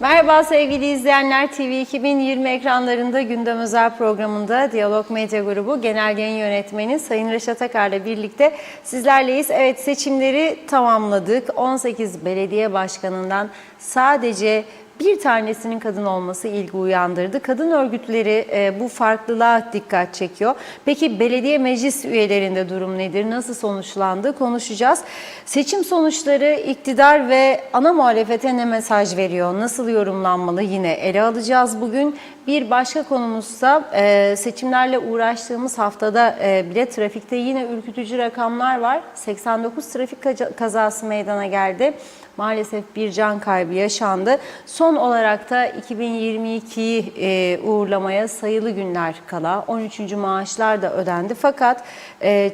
Merhaba sevgili izleyenler, TV 2020 ekranlarında Gündem Özel programında Diyalog Medya Grubu Genel Yayın Yönetmeni Sayın Reşat Akar'la birlikte sizlerleyiz. Evet, seçimleri tamamladık. 18 belediye başkanından sadece bir tanesinin kadın olması ilgi uyandırdı. Kadın örgütleri bu farklılığa dikkat çekiyor. Peki belediye meclis üyelerinde durum nedir? Nasıl sonuçlandı? Konuşacağız. Seçim sonuçları iktidar ve ana muhalefete ne mesaj veriyor? Nasıl yorumlanmalı? Yine ele alacağız bugün. Bir başka konumuzsa seçimlerle uğraştığımız haftada bile trafikte yine ürkütücü rakamlar var. 89 trafik kazası meydana geldi. Maalesef bir can kaybı yaşandı. Son olarak da 2022'yi uğurlamaya sayılı günler kala 13. maaşlar da ödendi. Fakat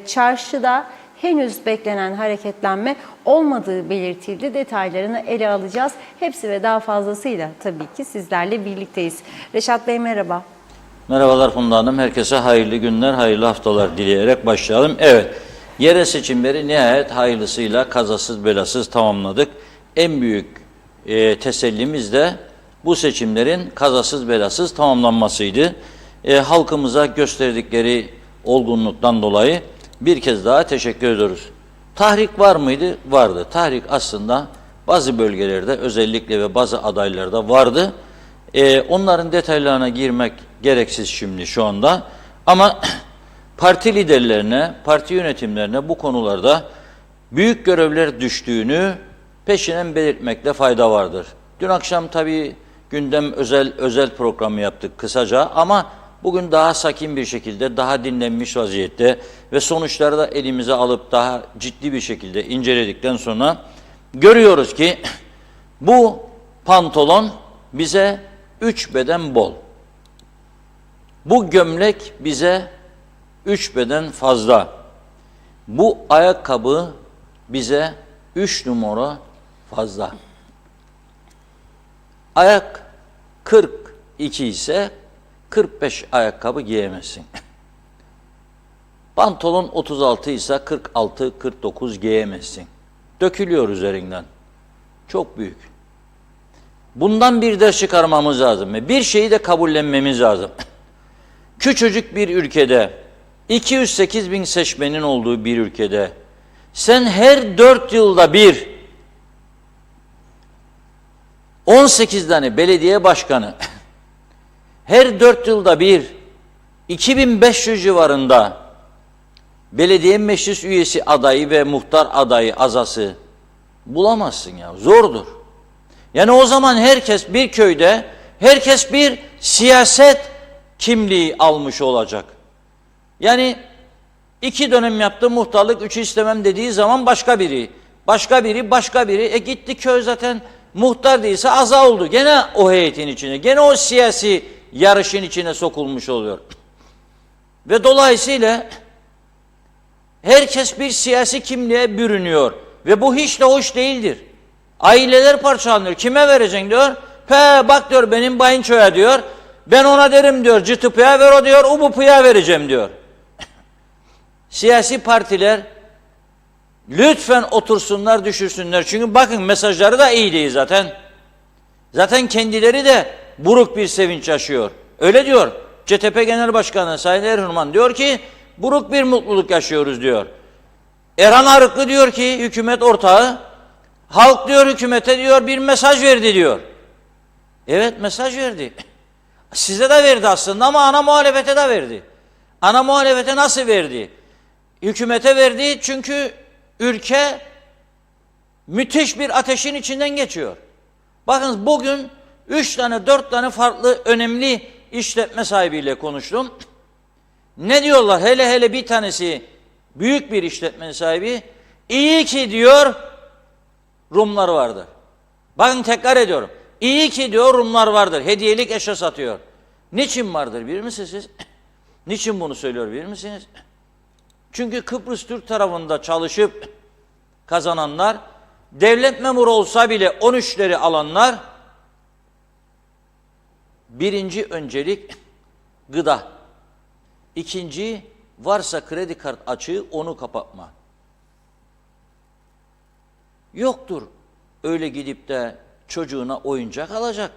çarşıda henüz beklenen hareketlenme olmadığı belirtildi. Detaylarını ele alacağız. Hepsi ve daha fazlasıyla tabii ki sizlerle birlikteyiz. Reşat Bey merhaba. Merhabalar Funda Hanım. Herkese hayırlı günler, hayırlı haftalar dileyerek başlayalım. Evet, yerel seçimleri nihayet hayırlısıyla kazasız belasız tamamladık. En büyük tesellimiz de bu seçimlerin kazasız belasız tamamlanmasıydı. Halkımıza gösterdikleri olgunluktan dolayı bir kez daha teşekkür ediyoruz. Tahrik var mıydı? Vardı. Tahrik aslında bazı bölgelerde özellikle ve bazı adaylarda vardı. Onların detaylarına girmek gereksiz şimdi şu anda. Ama parti liderlerine, parti yönetimlerine bu konularda büyük görevler düştüğünü peşinen belirtmekte fayda vardır. Dün akşam tabii gündem özel programı yaptık kısaca ama bugün daha sakin bir şekilde, daha dinlenmiş vaziyette ve sonuçları da elimize alıp daha ciddi bir şekilde inceledikten sonra görüyoruz ki bu pantolon bize 3 beden bol. Bu gömlek bize 3 beden fazla. Bu ayakkabı bize 3 numara fazla. Ayak 42 ise 45 ayakkabı giyemezsin. Pantolon 36 ise 46-49 giyemezsin. Dökülüyor üzerinden. Çok büyük. Bundan bir ders çıkarmamız lazım ve bir şeyi de kabullenmemiz lazım. Küçücük bir ülkede, 208 bin seçmenin olduğu bir ülkede, sen her 4 yılda bir 18 tane belediye başkanı, her 4 yılda bir 2500 civarında belediye meclis üyesi adayı ve muhtar adayı azası bulamazsın ya, zordur. Yani o zaman herkes bir köyde, herkes bir siyaset kimliği almış olacak. Yani 2 dönem yaptı muhtarlık, 3'ü istemem dediği zaman başka biri, başka biri, başka biri. Gitti köy zaten muhtar değilse aza oldu. Gene o heyetin içine, gene o siyasi yarışın içine sokulmuş oluyor. Ve dolayısıyla herkes bir siyasi kimliğe bürünüyor. Ve bu hiç de hoş değildir. Aileler parçalanıyor. Kime vereceksin diyor. Bak diyor benim bayınçoya diyor. Ben ona derim diyor cıtıpıya ver o diyor. Ubupıya vereceğim diyor. Siyasi partiler lütfen otursunlar düşünsünler. Çünkü bakın mesajları da iyi değil zaten. Zaten kendileri de buruk bir sevinç yaşıyor. Öyle diyor. CTP Genel Başkanı Sayın Erhunman diyor ki buruk bir mutluluk yaşıyoruz diyor. Erhan Arıklı diyor ki hükümet ortağı halk diyor hükümete diyor bir mesaj verdi diyor. Evet mesaj verdi. Size de verdi aslında ama ana muhalefete de verdi. Ana muhalefete nasıl verdi? Hükümete verdi çünkü ülke müthiş bir ateşin içinden geçiyor. Bakın bugün 3 tane 4 tane farklı önemli işletme sahibiyle konuştum. Ne diyorlar? Hele hele bir tanesi büyük bir işletme sahibi. İyi ki diyor Rumlar vardır. Bakın tekrar ediyorum. İyi ki diyor Rumlar vardır. Hediyelik eşya satıyor. Niçin vardır bilir misiniz siz? Niçin bunu söylüyor bilir misiniz? Çünkü Kıbrıs Türk tarafında çalışıp kazananlar, devlet memuru olsa bile 13'leri alanlar, birinci öncelik gıda. İkinci, varsa kredi kart açığı onu kapatma. Yoktur öyle gidip de çocuğuna oyuncak alacak.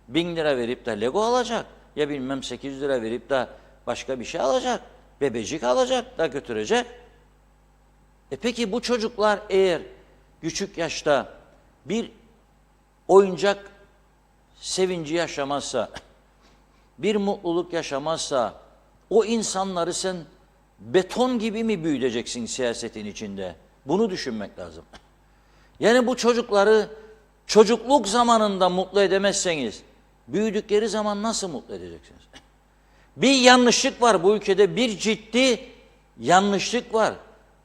1000 lira verip de Lego alacak. Ya bilmem 800 lira verip de başka bir şey alacak. Bebecik alacak da götürecek. Peki bu çocuklar eğer küçük yaşta bir oyuncak sevinci yaşamazsa, bir mutluluk yaşamazsa, o insanları sen beton gibi mi büyüteceksin siyasetin içinde? Bunu düşünmek lazım. Yani bu çocukları çocukluk zamanında mutlu edemezseniz, büyüdükleri zaman nasıl mutlu edeceksiniz? Bir yanlışlık var bu ülkede, bir ciddi yanlışlık var.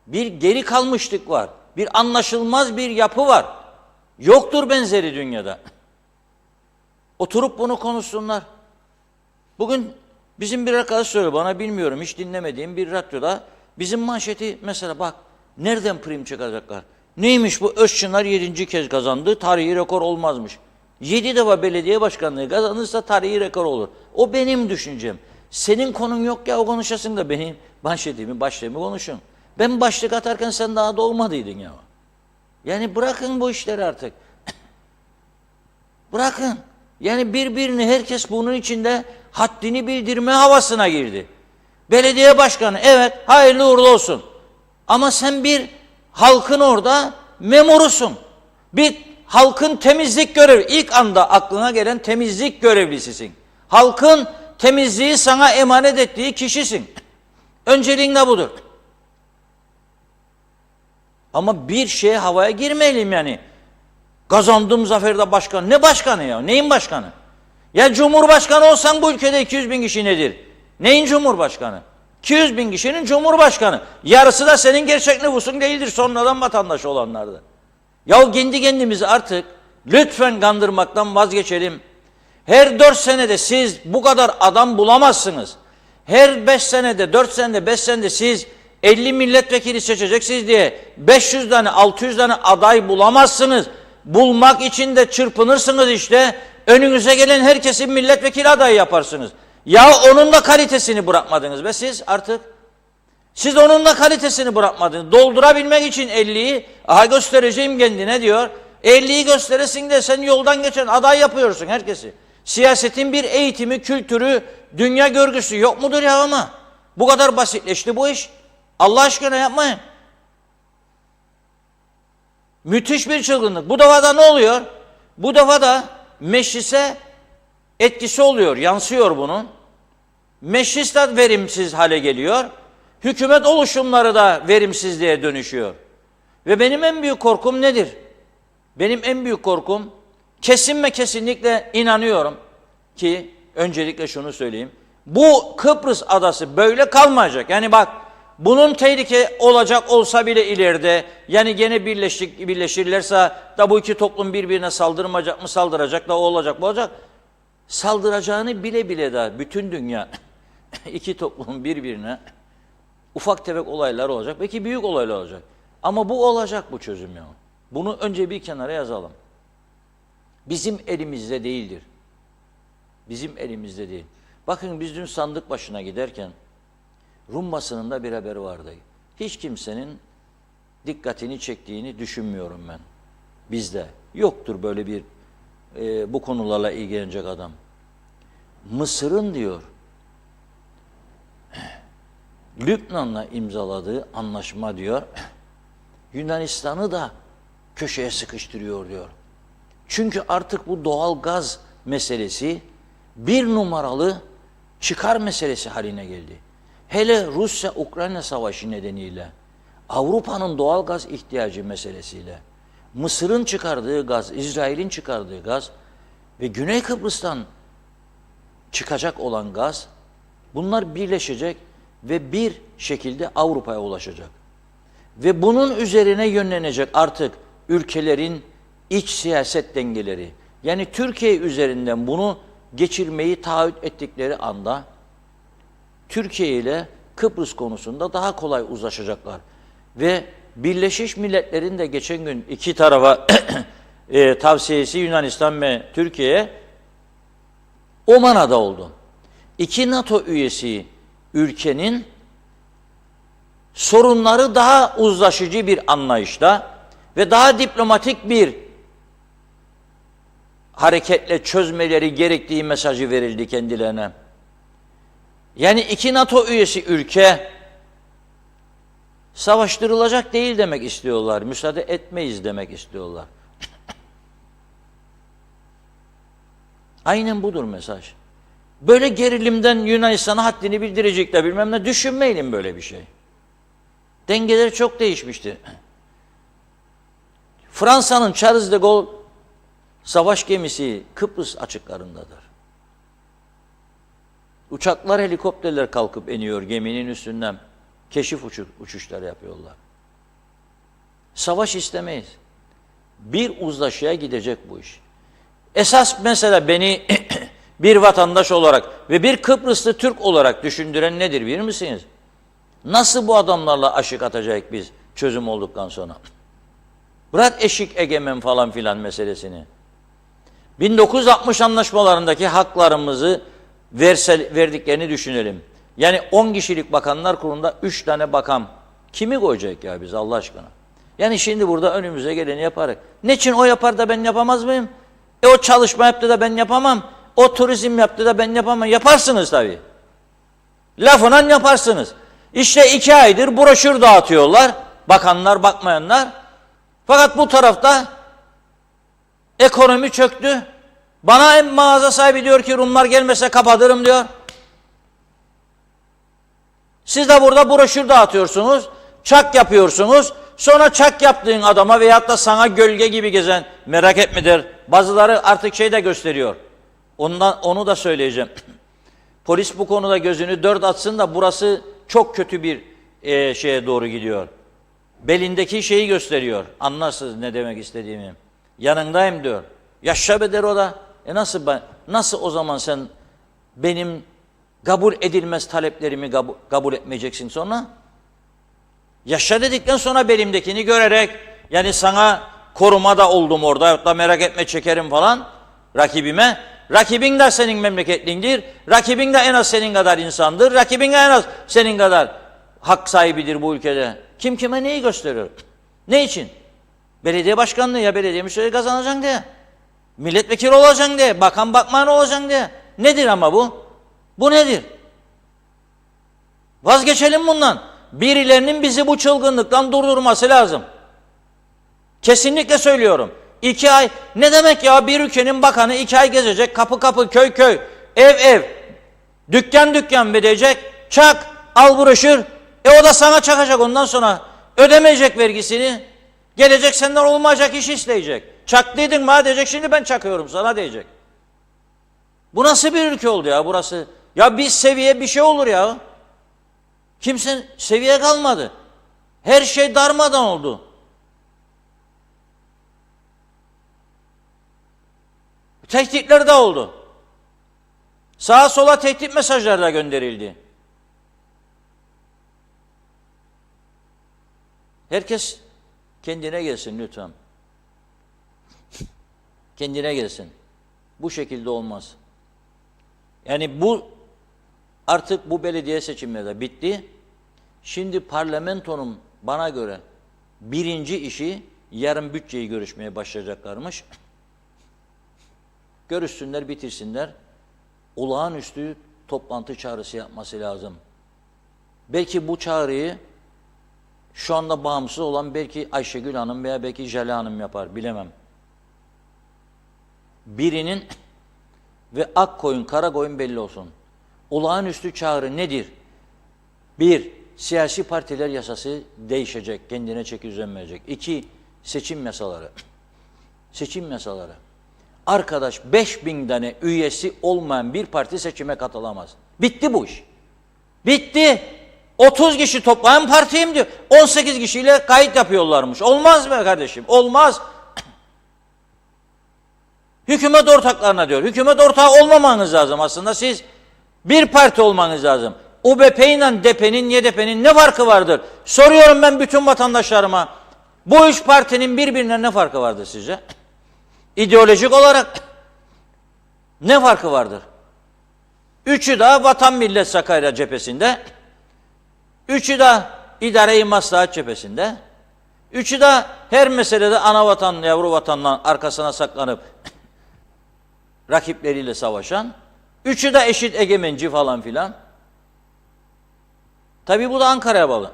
Bir geri kalmışlık var. Bir anlaşılmaz bir yapı var. Yoktur benzeri dünyada. Oturup bunu konuşsunlar. Bugün bizim bir arkadaş söyledi bana, bilmiyorum, hiç dinlemediğim bir radyoda bizim manşeti mesela bak nereden prim çıkacaklar. Neymiş bu, Özçınar 7. kez kazandı, tarihi rekor olmazmış. 7 defa belediye başkanlığı kazanırsa tarihi rekor olur. O benim düşüncem. Senin konun yok ya, o konuşasın da benim manşetimi, başlığımı konuşun. Ben başlık atarken sen daha doğmadıydın ya. Yani bırakın bu işleri artık. Bırakın. Yani birbirini, herkes bunun içinde haddini bildirme havasına girdi. Belediye başkanı, evet, hayırlı uğurlu olsun. Ama sen bir halkın orada memurusun. Bir halkın temizlik görevi, ilk anda aklına gelen temizlik görevlisisin. Halkın temizliği sana emanet ettiği kişisin. Önceliğin de budur. Ama bir şeye havaya girmeyelim yani. Kazandım zaferde başkan. Ne başkanı ya? Neyin başkanı? Ya cumhurbaşkanı olsan bu ülkede 200 bin kişi nedir? Neyin cumhurbaşkanı? 200 bin kişinin cumhurbaşkanı. Yarısı da senin gerçek nüfusun değildir. Sonradan vatandaş olanlardı. Ya kendi kendimizi artık lütfen kandırmaktan vazgeçelim. Her 4 senede siz bu kadar adam bulamazsınız. Her 5 senede, 4 senede, 5 senede siz 50 milletvekili seçeceksiniz diye 500 tane, 600 tane aday bulamazsınız. Bulmak için de çırpınırsınız işte. Önünüze gelen herkesin milletvekili adayı yaparsınız. Ya onun da kalitesini bırakmadınız ve siz artık. Siz onun da kalitesini bırakmadınız. Doldurabilmek için 50'yi, aha göstereceğim kendine diyor. 50'yi gösteresin de sen yoldan geçen aday yapıyorsun herkesi. Siyasetin bir eğitimi, kültürü, dünya görgüsü yok mudur ya ama? Bu kadar basitleşti bu iş. Allah aşkına yapmayın. Müthiş bir çılgınlık. Bu defa da ne oluyor? Bu defa da meclise etkisi oluyor, yansıyor bunun. Meclis de verimsiz hale geliyor. Hükümet oluşumları da verimsizliğe dönüşüyor. Ve benim en büyük korkum nedir? Benim en büyük korkum, kesin ve kesinlikle inanıyorum ki, öncelikle şunu söyleyeyim. Bu Kıbrıs adası böyle kalmayacak. Yani bak, bunun tehlike olacak olsa bile ileride, yani gene birleşirlerse da bu iki toplum birbirine saldırmayacak mı, saldıracak da o olacak bu olacak. Saldıracağını bile bile de bütün dünya iki toplum birbirine ufak tefek olaylar olacak. Belki büyük olaylar olacak. Ama bu olacak, bu çözüm ya. Bunu önce bir kenara yazalım. Bizim elimizde değildir. Bizim elimizde değil. Bakın biz dün sandık başına giderken Rum basınında bir haber vardı. Hiç kimsenin dikkatini çektiğini düşünmüyorum ben. Bizde yoktur böyle bir bu konularla ilgilenecek adam. Mısır'ın diyor Lübnan'la imzaladığı anlaşma diyor Yunanistan'ı da köşeye sıkıştırıyor diyor. Çünkü artık bu doğal gaz meselesi bir numaralı çıkar meselesi haline geldi. Hele Rusya-Ukrayna savaşı nedeniyle Avrupa'nın doğal gaz ihtiyacı meselesiyle Mısır'ın çıkardığı gaz, İsrail'in çıkardığı gaz ve Güney Kıbrıs'tan çıkacak olan gaz, bunlar birleşecek ve bir şekilde Avrupa'ya ulaşacak. Ve bunun üzerine yönlenecek artık ülkelerin iç siyaset dengeleri. Yani Türkiye üzerinden bunu geçirmeyi taahhüt ettikleri anda Türkiye ile Kıbrıs konusunda daha kolay uzlaşacaklar. Ve Birleşmiş Milletler'in de geçen gün iki tarafa tavsiyesi Yunanistan ve Türkiye'ye o manada oldu. İki NATO üyesi ülkenin sorunları daha uzlaşıcı bir anlayışta ve daha diplomatik bir hareketle çözmeleri gerektiği mesajı verildi kendilerine. Yani 2 NATO üyesi ülke savaştırılacak değil demek istiyorlar. Müsaade etmeyiz demek istiyorlar. Aynen budur mesaj. Böyle gerilimden Yunanistan'a haddini bildirecekler bilmem ne, düşünmeyelim böyle bir şey. Dengeler çok değişmişti. Fransa'nın Charles de Gaulle savaş gemisi Kıbrıs açıklarındadır. Uçaklar, helikopterler kalkıp iniyor geminin üstünden. Keşif uçuşları yapıyorlar. Savaş istemeyiz. Bir uzlaşıya gidecek bu iş. Esas mesela beni bir vatandaş olarak ve bir Kıbrıslı Türk olarak düşündüren nedir bilir misiniz? Nasıl bu adamlarla aşık atacak biz çözüm olduktan sonra? Bırak eşik egemen falan filan meselesini. 1960 anlaşmalarındaki haklarımızı verdiklerini düşünelim. Yani 10 kişilik bakanlar kurulunda 3 tane bakan. Kimi koyacak ya biz Allah aşkına? Yani şimdi burada önümüze geleni yaparız. Niçin o yapar da ben yapamaz mıyım? O çalışma yaptı da ben yapamam. O turizm yaptı da ben yapamam. Yaparsınız tabii. Lafına yaparsınız. İşte 2 aydır broşür dağıtıyorlar. Bakanlar, bakmayanlar. Fakat bu tarafta ekonomi çöktü. Bana en mağaza sahibi diyor ki Rumlar gelmese kapatırım diyor. Siz de burada broşür dağıtıyorsunuz. Çak yapıyorsunuz. Sonra çak yaptığın adama veyahut da sana gölge gibi gezen merak etmedir. Bazıları artık şey de gösteriyor. Onu da söyleyeceğim. Polis bu konuda gözünü dört atsın da burası çok kötü bir şeye doğru gidiyor. Belindeki şeyi gösteriyor. Anlarsınız ne demek istediğimi. Yanındayım diyor. Yaşa be der o da. Nasıl o zaman sen benim kabul edilmez taleplerimi kabul etmeyeceksin sonra? Yaşa dedikten sonra belimdekini görerek, yani sana koruma da oldum orada, hatta merak etme çekerim falan rakibime. Rakibin de senin memleketlindir. Rakibin de en az senin kadar insandır. Rakibin de en az senin kadar hak sahibidir bu ülkede. Kim kime neyi gösteriyor? Ne için? Belediye başkanlığı ya belediye müşteri kazanacaksın diye. Milletvekili olacaksın diye. Bakan bakman olacaksın diye. Nedir ama bu? Bu nedir? Vazgeçelim bundan. Birilerinin bizi bu çılgınlıktan durdurması lazım. Kesinlikle söylüyorum. 2 ay ne demek ya, bir ülkenin bakanı 2 ay gezecek, kapı kapı, köy köy, ev ev, dükkan dükkan bedecek, çak, al broşür, o da sana çakacak ondan sonra, ödemeyecek vergisini, gelecek senden olmayacak iş isteyecek. Çaktıydın mı diyecek, şimdi ben çakıyorum sana diyecek. Bu nasıl bir ülke oldu ya burası? Ya bir seviye bir şey olur ya. Kimse seviye kalmadı. Her şey darmadan oldu. Tehditler de oldu. Sağa sola tehdit mesajları da gönderildi. Herkes kendine gelsin lütfen. Kendine gelsin. Bu şekilde olmaz. Yani bu artık bu belediye seçimleri de bitti. Şimdi parlamentonun bana göre birinci işi yarın bütçeyi görüşmeye başlayacaklarmış. Görüşsünler, bitirsinler. Olağanüstü toplantı çağrısı yapması lazım. Belki bu çağrıyı şu anda bağımsız olan belki Ayşegül Hanım veya belki Jale Hanım yapar, bilemem. Birinin ve ak koyun, kara koyun belli olsun. Olağanüstü çağrı nedir? 1. Siyasi partiler yasası değişecek, kendine çeki düzen verecek. 2. Seçim yasaları. Seçim yasaları. Arkadaş 5000 tane üyesi olmayan bir parti seçime katılamaz. Bitti bu iş. Bitti. 30 kişi toplayan partiyim diyor. 18 kişiyle kayıt yapıyorlarmış. Olmaz mı kardeşim? Olmaz. Hükümet ortaklarına diyor. Hükümet ortağı olmamanız lazım aslında. Siz bir parti olmanız lazım. UBP ile DEP'nin, YDP'nin ne farkı vardır? Soruyorum ben bütün vatandaşlarıma. Bu üç partinin birbirine ne farkı vardır sizce? İdeolojik olarak ne farkı vardır? Üçü de Vatan Millet Sakarya cephesinde. Üçü de İdare-i Maslahat cephesinde. Üçü de her meselede ana vatan, yavru vatanla arkasına saklanıp rakipleriyle savaşan. Üçü de eşit egemenci falan filan. Tabii bu da Ankara'ya bağlı.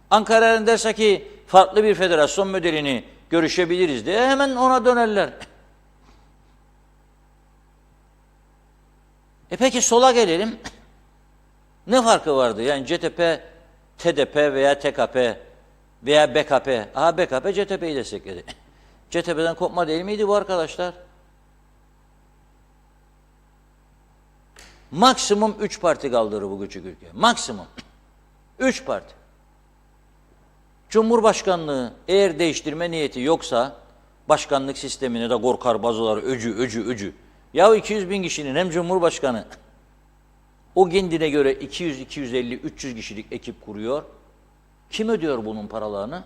Ankara'nın derse ki farklı bir federasyon modelini görüşebiliriz diye hemen ona dönerler. Peki sola gelelim. Ne farkı vardı? Yani CTP, TDP veya TKP veya BKP. Aha BKP CTP'yi destekledi. CTP'den kopma değil miydi bu arkadaşlar? Maksimum 3 parti kaldırır bu küçük ülke. Maksimum. 3 parti. Cumhurbaşkanlığı eğer değiştirme niyeti yoksa başkanlık sistemine de korkar bazıları öcü. Ya 200 bin kişinin hem Cumhurbaşkanı o kendine göre 200, 250, 300 kişilik ekip kuruyor. Kim ödüyor bunun paralarını?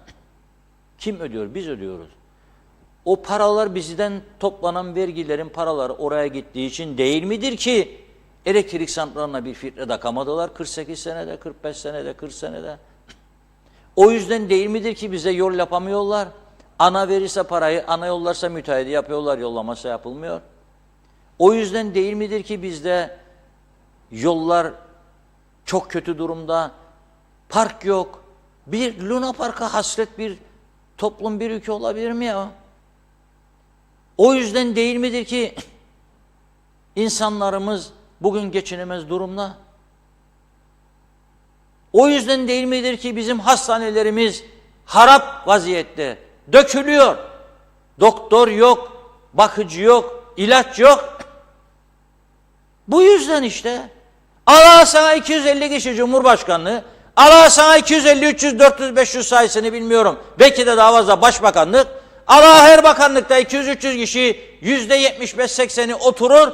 Kim ödüyor? Biz ödüyoruz. O paralar bizden toplanan vergilerin paraları oraya gittiği için değil midir ki elektrik santralına bir filtre takamadılar 48 senede, 45 senede, 40 senede. O yüzden değil midir ki bize yol yapamıyorlar? Ana verirse parayı, ana yollarsa müteahhidi yapıyorlar, yollamasa yapılmıyor. O yüzden değil midir ki bizde yollar çok kötü durumda, park yok. Bir Luna Park'a hasret bir toplum, bir ülke olabilir mi ya? O yüzden değil midir ki insanlarımız bugün geçinemez durumda? O yüzden değil midir ki bizim hastanelerimiz harap vaziyette, dökülüyor. Doktor yok, bakıcı yok, ilaç yok. Bu yüzden işte. Allah sana 250 kişi Cumhurbaşkanlığı, Allah sana 250, 300, 400, 500 sayısını bilmiyorum. Belki de daha fazla başbakanlık. Allah her bakanlıkta 200, 300 kişi %75-80'i oturur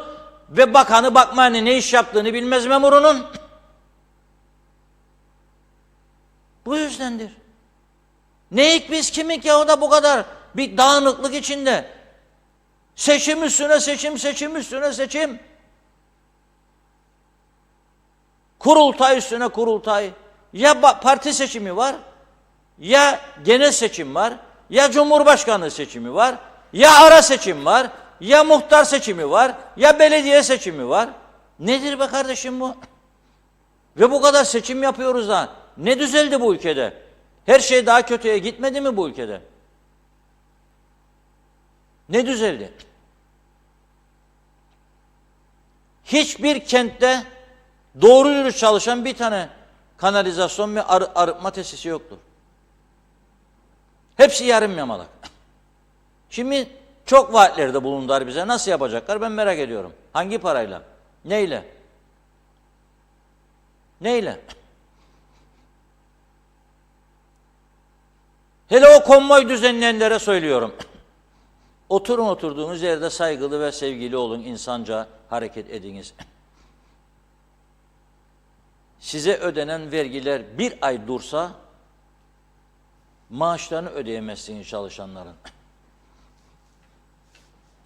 ve bakanı bakmayın ne iş yaptığını bilmez memurunun. Bu yüzdendir. Neyik biz kimik ya o da bu kadar bir dağınıklık içinde. Seçim üstüne seçim, seçim üstüne seçim. Kurultay üstüne kurultay. Ya parti seçimi var, ya genel seçim var, ya cumhurbaşkanlığı seçimi var, ya ara seçim var, ya muhtar seçimi var, ya belediye seçimi var. Nedir be kardeşim bu? Ve bu kadar seçim yapıyoruz da ne düzeldi bu ülkede? Her şey daha kötüye gitmedi mi bu ülkede? Ne düzeldi? Hiçbir kentte doğru yürüyüş çalışan bir tane kanalizasyon ve arıtma tesisi yoktur. Hepsi yarım yamalak. Şimdi çok vaatlerde bulundular bize. Nasıl yapacaklar ben merak ediyorum. Hangi parayla? Neyle? Neyle? Hele o konvoy düzenleyenlere söylüyorum. Oturun oturduğunuz yerde saygılı ve sevgili olun, insanca hareket ediniz. Size ödenen vergiler bir ay dursa maaşlarını ödeyemezsiniz çalışanların.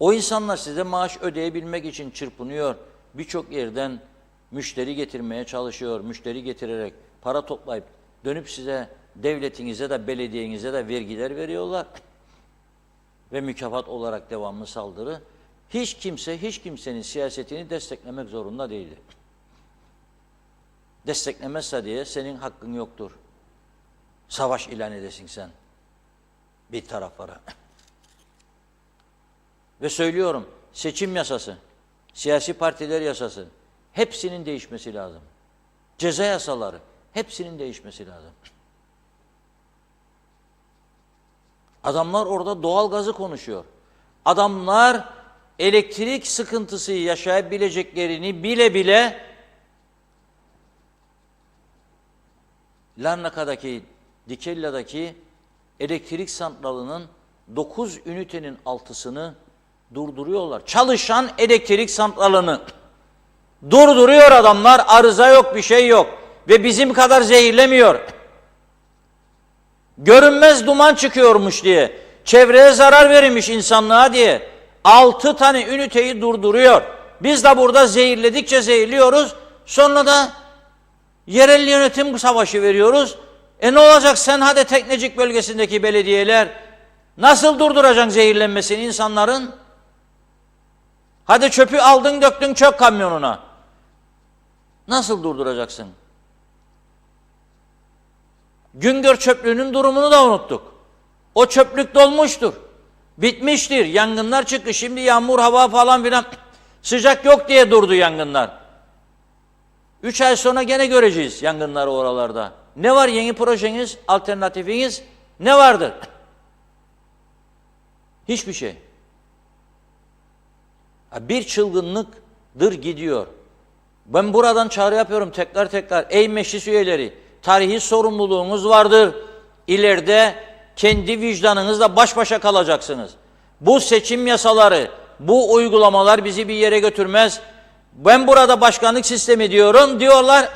O insanlar size maaş ödeyebilmek için çırpınıyor. Birçok yerden müşteri getirmeye çalışıyor. Müşteri getirerek para toplayıp dönüp size, devletinize de belediyenize de vergiler veriyorlar. Ve mükafat olarak devamlı saldırı. Hiç kimse, hiç kimsenin siyasetini desteklemek zorunda değildir. Desteklemezse diye senin hakkın yoktur. Savaş ilan edesin sen bir taraflara. Ve söylüyorum, seçim yasası, siyasi partiler yasası hepsinin değişmesi lazım. Ceza yasaları hepsinin değişmesi lazım. Adamlar orada doğal gazı konuşuyor. Adamlar elektrik sıkıntısı yaşayabileceklerini bile bile Larnaka'daki, Dikella'daki elektrik santralının 9 ünitenin 6'sını durduruyorlar. Çalışan elektrik santralını durduruyor adamlar. Arıza yok, bir şey yok. Ve bizim kadar zehirlemiyor. Görünmez duman çıkıyormuş diye, çevreye zarar verilmiş insanlığa diye 6 tane üniteyi durduruyor. Biz de burada zehirledikçe zehirliyoruz. Sonra da yerel yönetim savaşı veriyoruz. Ne olacak sen hadi Teknecik bölgesindeki belediyeler nasıl durduracaksın zehirlenmesini insanların? Hadi çöpü aldın döktün çöp kamyonuna. Nasıl durduracaksın? Güngör çöplüğünün durumunu da unuttuk. O çöplük dolmuştur. Bitmiştir. Yangınlar çıktı. Şimdi yağmur, hava falan filan sıcak yok diye durdu yangınlar. 3 ay sonra gene göreceğiz yangınları oralarda. Ne var yeni projeniz, alternatifiniz? Ne vardır? Hiçbir şey. Bir çılgınlıktır gidiyor. Ben buradan çağrı yapıyorum tekrar. Ey meclis üyeleri, tarihi sorumluluğunuz vardır. İleride kendi vicdanınızla baş başa kalacaksınız. Bu seçim yasaları, bu uygulamalar bizi bir yere götürmez. Ben burada başkanlık sistemi diyorum, diyorlar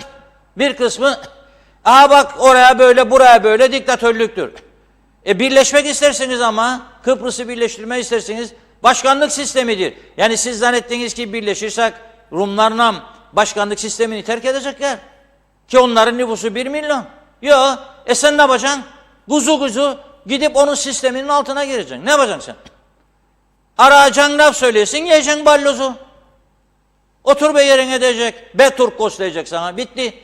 bir kısmı, bak oraya böyle, buraya böyle diktatörlüktür. Birleşmek istersiniz ama, Kıbrıs'ı birleştirme istersiniz, başkanlık sistemidir. Yani siz zannettiniz ki birleşirsek Rumlarla başkanlık sistemini terk edecekler. Ki onların nüfusu 1 milyon. Yok, sen ne yapacaksın? Kuzu gidip onun sisteminin altına gireceksin. Ne yapacaksın sen? Arayacaksın, laf söyleyesin, yiyeceksin ballozu. Otur be yerine diyecek. Be Turkos diyecek sana. Bitti.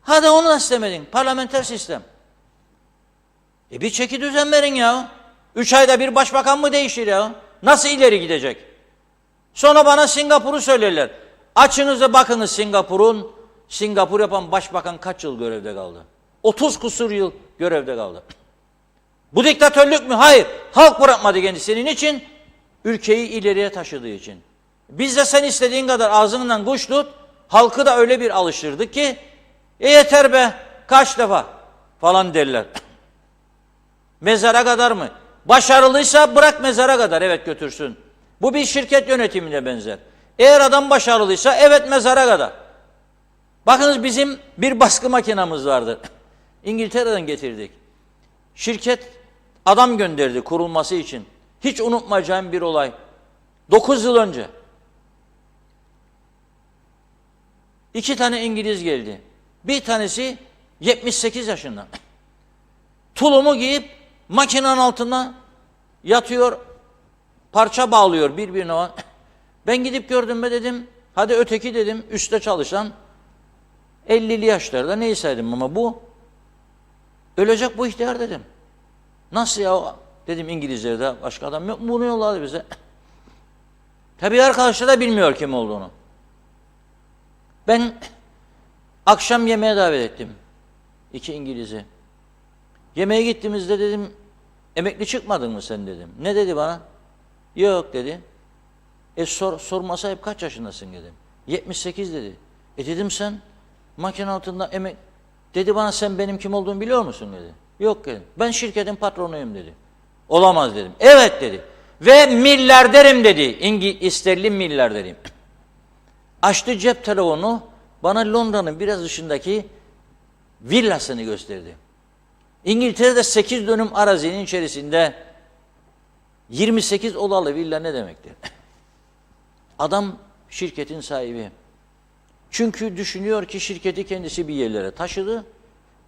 Hadi onu da istemedin. Parlamenter sistem. Bir çeki düzen verin ya. 3 ayda bir başbakan mı değişir ya? Nasıl ileri gidecek? Sonra bana Singapur'u söylerler. Açınıza bakınız Singapur yapan başbakan kaç yıl görevde kaldı? 30 kusur yıl görevde kaldı. Bu diktatörlük mü? Hayır. Halk bırakmadı kendisinin için. Ülkeyi ileriye taşıdığı için. Biz de sen istediğin kadar ağzından kuş tut. Halkı da öyle bir alıştırdık ki yeter be kaç defa falan derler. Mezara kadar mı? Başarılıysa bırak mezara kadar, evet götürsün. Bu bir şirket yönetimine benzer. Eğer adam başarılıysa evet mezara kadar. Bakınız bizim bir baskı makinamız vardı. İngiltere'den getirdik. Şirket adam gönderdi kurulması için. Hiç unutmayacağım bir olay. 9 yıl önce. 2 tane İngiliz geldi. Bir tanesi 78 yaşında. Tulumu giyip makinenin altına yatıyor, parça bağlıyor birbirine. Ben gidip gördüm ve dedim, hadi öteki dedim, üstte çalışan 50'li yaşlarda neyseydim ama bu ölecek bu ihtiyar dedim. Nasıl ya? Dedim İngilizce'de başka adam yok. Bunu yolladı bize. Tabii arkadaşlar da bilmiyor kim olduğunu. Ben akşam yemeğe davet ettim. 2 İngiliz'i. Yemeğe gittiğimizde dedim, emekli çıkmadın mı sen dedim. Ne dedi bana? Yok dedi. Sormasa hep kaç yaşındasın dedim. 78 dedi. Dedim sen makine altında dedi bana sen benim kim olduğumu biliyor musun dedi. Yok dedim. Ben şirketin patronuyum dedi. Olamaz dedim. Evet dedi. Ve milyarderim dedi. İsterli milyarderim. Açtı cep telefonu, bana Londra'nın biraz dışındaki villasını gösterdi. İngiltere'de 8 dönüm arazinin içerisinde 28 odalı villa ne demektir? Adam şirketin sahibi. Çünkü düşünüyor ki şirketi kendisi bir yerlere taşıdı.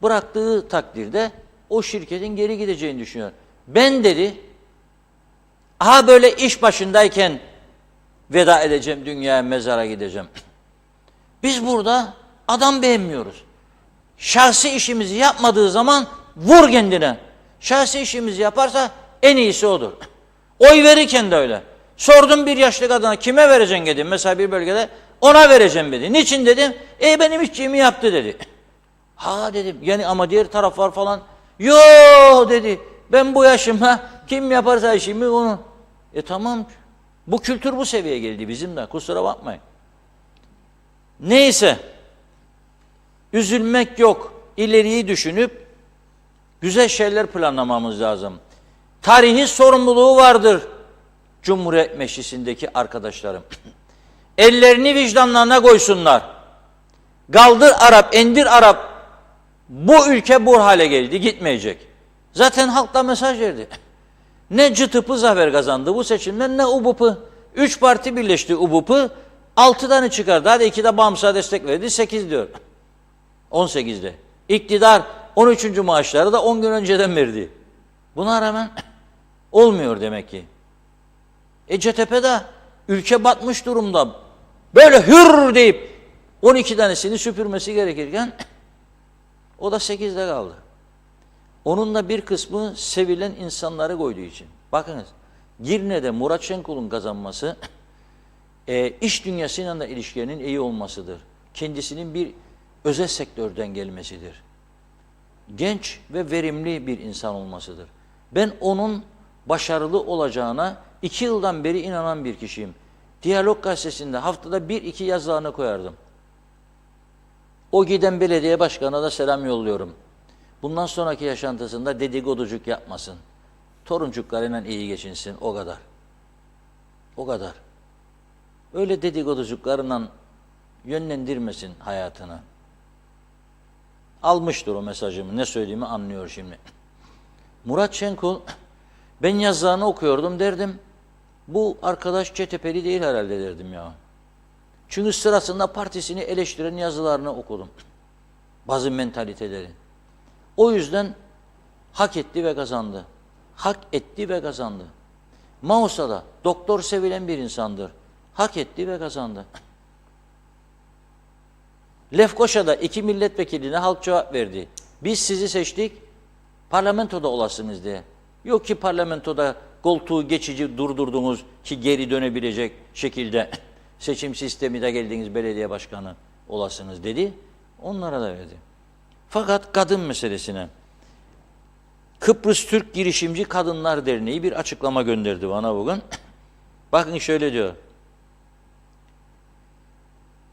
Bıraktığı takdirde o şirketin geri gideceğini düşünüyor. Ben dedi, böyle iş başındayken veda edeceğim dünyaya, mezara gideceğim. Biz burada adam beğenmiyoruz. Şahsi işimizi yapmadığı zaman vur kendine. Şahsi işimizi yaparsa en iyisi odur. Oy verirken de öyle. Sordum bir yaşlı kadına kime vereceksin dedim. Mesela bir bölgede ona vereceğim dedi. Niçin dedim? Benim işçiliğimi yaptı dedi. Dedim yani ama diğer taraflar falan. Yo dedi. Ben bu yaşımda kim yaparsa işimi onu. Tamam. Bu kültür bu seviyeye geldi bizim de. Kusura bakmayın. Neyse. Üzülmek yok. İleriyi düşünüp güzel şeyler planlamamız lazım. Tarihi sorumluluğu vardır Cumhuriyet Meclisi'ndeki arkadaşlarım. Ellerini vicdanlarına koysunlar. Kaldır Arap, endir Arap. Bu ülke bu hale geldi, gitmeyecek. Zaten halk da mesaj verdi. Ne CTP zafer kazandı bu seçimden ne UBP'ı. 3 parti birleşti UBP'ı. 6 tane çıkardı. Hadi 2 de bağımsıza destek verdi. 8 diyor. 18'de. İktidar 13. maaşları da 10 gün önceden verdi. Buna rağmen olmuyor demek ki. CTP'de ülke batmış durumda. Böyle hür deyip 12 tanesini süpürmesi gerekirken o da 8'de kaldı. Onun da bir kısmı sevilen insanları koyduğu için. Bakınız, Girne'de Murat Şenkol'un kazanması iş dünyasıyla da ilişkilerinin iyi olmasıdır. Kendisinin bir özel sektörden gelmesidir. Genç ve verimli bir insan olmasıdır. Ben onun başarılı olacağına 2 yıldan beri inanan bir kişiyim. Diyalog gazetesinde haftada 1-2 yazılarını koyardım. O giden belediye başkanına da selam yolluyorum. Bundan sonraki yaşantısında dedikoducuk yapmasın. Toruncuklarıyla iyi geçinsin, o kadar. O kadar. Öyle dedikoducuklarla yönlendirmesin hayatını. Almıştır o mesajımı, ne söylediğimi anlıyor şimdi. Murat Şenkol, ben yazılarını okuyordum derdim. Bu arkadaş CTP'li değil herhalde derdim ya. Çünkü sırasında partisini eleştiren yazılarını okudum. Bazı mentaliteleri. O yüzden hak etti ve kazandı. Hak etti ve kazandı. Mausa'da da doktor sevilen bir insandır. Hak etti ve kazandı. Lefkoşa'da 2 milletvekiline halk cevap verdi. Biz sizi seçtik, parlamentoda olasınız diye. Yok ki parlamentoda koltuğu geçici durdurdunuz ki geri dönebilecek şekilde seçim sistemi de geldiğiniz belediye başkanı olasınız dedi. Onlara da verdi. Fakat kadın meselesine Kıbrıs Türk Girişimci Kadınlar Derneği bir açıklama gönderdi bana bugün. Bakın şöyle diyor.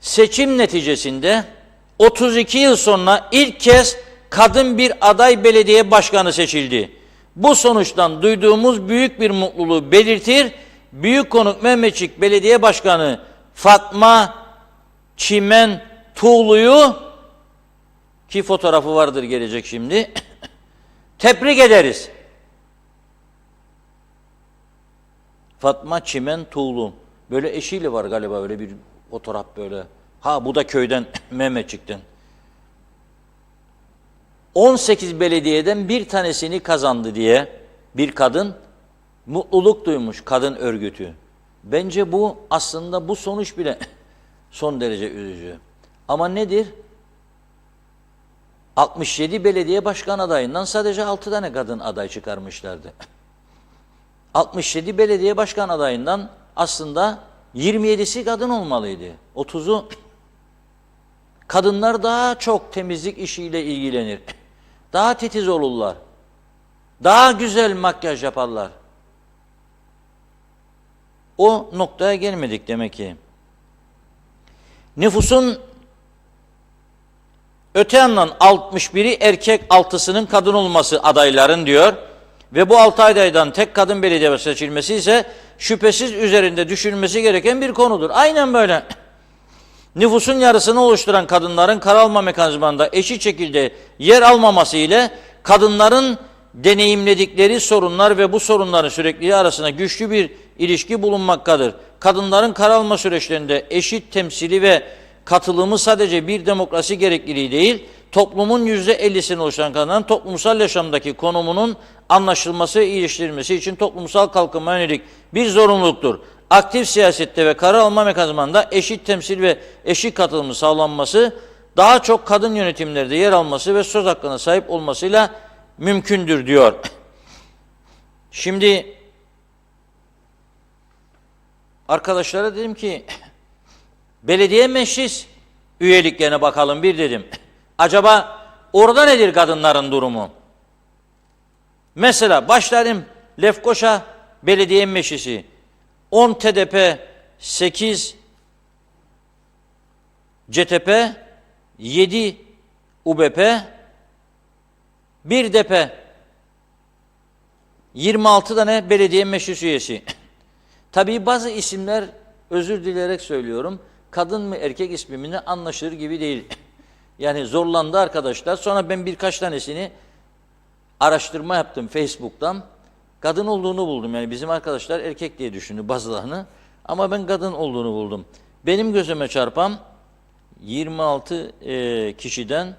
Seçim neticesinde 32 yıl sonra ilk kez kadın bir aday belediye başkanı seçildi. Bu sonuçtan duyduğumuz büyük bir mutluluğu belirtir. Büyükkonuk Mehmetçik Belediye Başkanı Fatma Çimen Tuğlu'yu, ki fotoğrafı vardır gelecek şimdi, tebrik ederiz. Fatma Çimen Tuğlu. Böyle eşiyle var galiba, öyle bir fotoğraf böyle. Ha, bu da köyden, Mehmetçik'ten. 18 belediyeden bir tanesini kazandı diye bir kadın mutluluk duymuş, kadın örgütü. Bence bu aslında, bu sonuç bile son derece üzücü. Ama nedir? 67 belediye başkan adayından sadece 6 tane kadın aday çıkarmışlardı. 67 belediye başkan adayından aslında 27'si kadın olmalıydı. 30'u kadınlar daha çok temizlik işiyle ilgilenir. Daha titiz olurlar. Daha güzel makyaj yaparlar. O noktaya gelmedik demek ki. Nüfusun öte yandan 61'i erkek, 6'sının kadın olması adayların diyor. Ve bu 6 adaydan tek kadın belediye başkanı seçilmesi ise şüphesiz üzerinde düşünülmesi gereken bir konudur. Aynen böyle. Nüfusun yarısını oluşturan kadınların karar alma mekanizmasında eşit şekilde yer almaması ile kadınların deneyimledikleri sorunlar ve bu sorunların sürekliliği arasında güçlü bir ilişki bulunmaktadır. Kadınların karar alma süreçlerinde eşit temsili ve katılımı sadece bir demokrasi gerekliliği değil, toplumun %50'sini oluşturan kadınların toplumsal yaşamdaki konumunun anlaşılması, iyileştirilmesi için toplumsal kalkınma yönelik bir zorunluluktur. Aktif siyasette ve karar alma mekanizmasında eşit temsil ve eşit katılımı sağlanması, daha çok kadın yönetimlerde yer alması ve söz hakkına sahip olmasıyla mümkündür diyor. Şimdi arkadaşlara dedim ki, belediye meclis üyeliklerine bakalım bir dedim. Acaba orada nedir kadınların durumu? Mesela başlarım Lefkoşa Belediye Meclisi 10 TDP, 8 CTP, 7 UBP, 1 DP, 26 tane belediye meclis üyesi. Tabii bazı isimler, özür dileyerek söylüyorum, kadın mı erkek ismi mi anlaşılır gibi değil. Yani zorlandı arkadaşlar. Sonra ben birkaç tanesini araştırma yaptım Facebook'tan. Kadın olduğunu buldum. Yani bizim arkadaşlar erkek diye düşündü bazılarını. Ama ben kadın olduğunu buldum. Benim gözüme çarpan 26 kişiden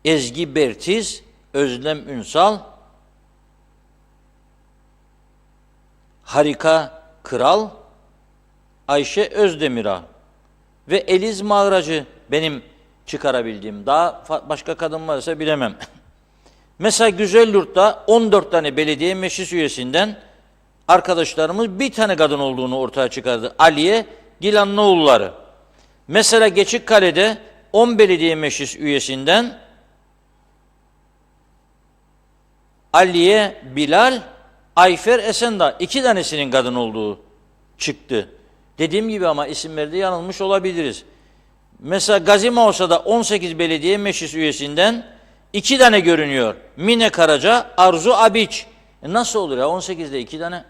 Ezgi Bertiz, Özlem Ünsal, Harika Kral, Ayşe Özdemiral ve Eliz Mağracı benim çıkarabildiğim. Daha başka kadın varsa bilemem. Mesela Güzelyurt'ta 14 tane belediye meclis üyesinden arkadaşlarımız bir tane kadın olduğunu ortaya çıkardı. Aliye Gilanlıoğulları. Mesela Geçikkale'de 10 belediye meclis üyesinden Aliye Bilal, Ayfer Esendağ 2 tanesinin kadın olduğu çıktı. Dediğim gibi ama isimlerde yanılmış olabiliriz. Mesela Gazi Maussa'da 18 belediye meclis üyesinden 2 tane görünüyor. Mine Karaca, Arzu Abiç. Nasıl olur ya 18'de 2 tane?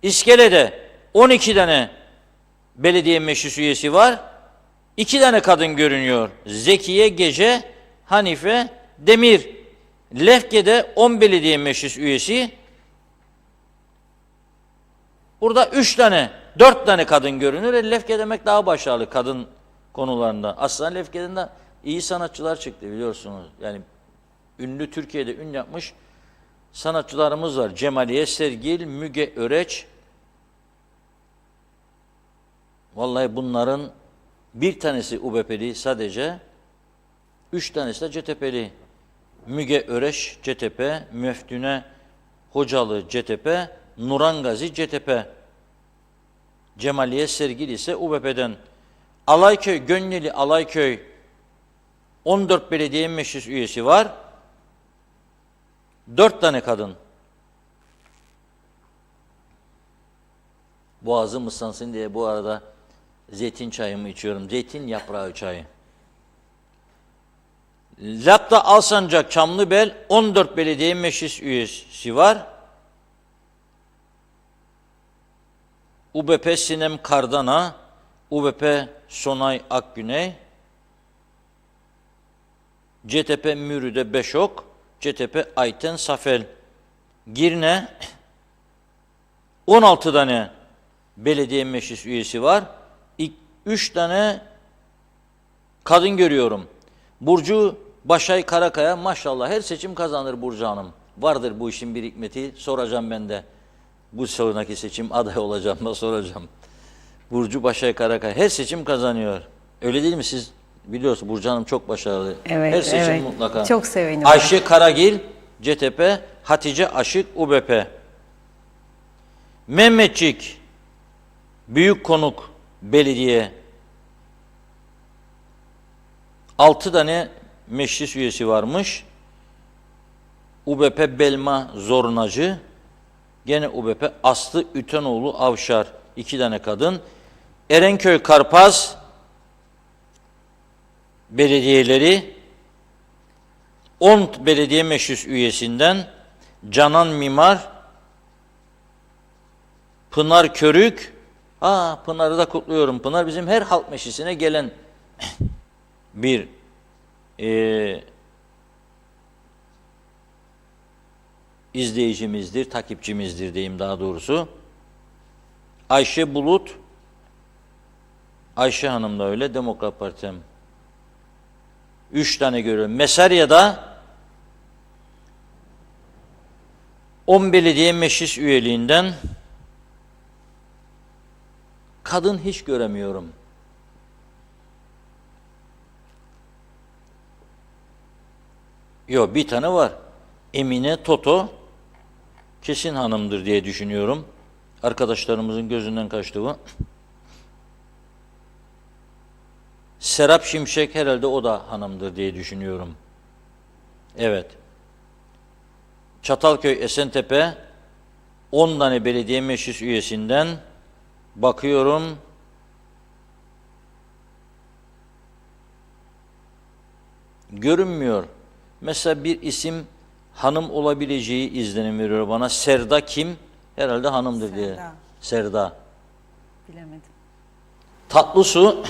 İskele'de 12 tane belediye meclis üyesi var. 2 tane kadın görünüyor. Zekiye Gece, Hanife Demir. Lefke'de 10 belediye meclis üyesi. Burada 3 tane, 4 tane kadın görünür. Lefke demek daha başarılı kadın konularında. Aslında Lefke'den de iyi sanatçılar çıktı biliyorsunuz. Yani ünlü, Türkiye'de ün yapmış sanatçılarımız var. Cemaliye Sergil, Müge Öreç. Vallahi bunların bir tanesi UBP'li sadece, 3 tanesi de CTP'li. Müge Öreş CTP, Müftüne Hocalı CTP, Nuran Gazi CTP. Cemaliye Sergil ise UBP'den. Alayköy, Gönyeli Alayköy 14 belediye meclis üyesi var. 4 tane kadın. Boğazım ıslansın diye bu arada zeytin çayımı içiyorum. Zeytin yaprağı çayı. Lapta Alsancak, Çamlıbel 14 belediye meclis üyesi var. UBP Sinem Kardana, UBP Sonay Akgüney, CTP Mürüde Beşok, CTP Ayten Safel. Girne 16 tane belediye meclis üyesi var. 3 tane kadın görüyorum. Burcu Başay Karakaya maşallah her seçim kazanır Burcu Hanım. Vardır bu işin bir hikmeti. Soracağım ben de. Bu sonraki seçim aday olacağım da soracağım. Burcu Başay Karakaya her seçim kazanıyor. Öyle değil mi? Siz biliyorsunuz Burcu Hanım çok başarılı. Evet, her seçim evet. mutlaka. Çok sevinirim. Ayşe Karagil, CTP, Hatice Aşık, UBP. Mehmetçik, Büyük Konuk, Belediye. 6 tane meclis üyesi varmış. UBP Belma Zornacı, gene UBP Aslı Ütenoğlu Avşar, 2 tane kadın. Erenköy Karpaz belediyeleri 10 belediye meclis üyesinden Canan Mimar, Pınar Körük, Pınar'ı da kutluyorum. Pınar bizim her halk meclisine gelen bir izleyicimizdir, takipçimizdir diyeyim daha doğrusu. Ayşe Bulut, Ayşe Hanım da öyle, Demokrat Parti'm. 3 tane görüyorum. Mesarya'da 10 belediye meclis üyeliğinden kadın hiç göremiyorum. Yok, bir tane var. Emine Toto kesin hanımdır diye düşünüyorum. Arkadaşlarımızın gözünden kaçtı bu. Serap Şimşek herhalde o da hanımdır diye düşünüyorum. Evet. Çatalköy Esentepe 10 tane belediye meclis üyesinden bakıyorum. Görünmüyor. Mesela bir isim hanım olabileceği izlenim veriyor bana. Serda kim? Herhalde hanımdır diye. Serda. Bilemedim. Tatlısu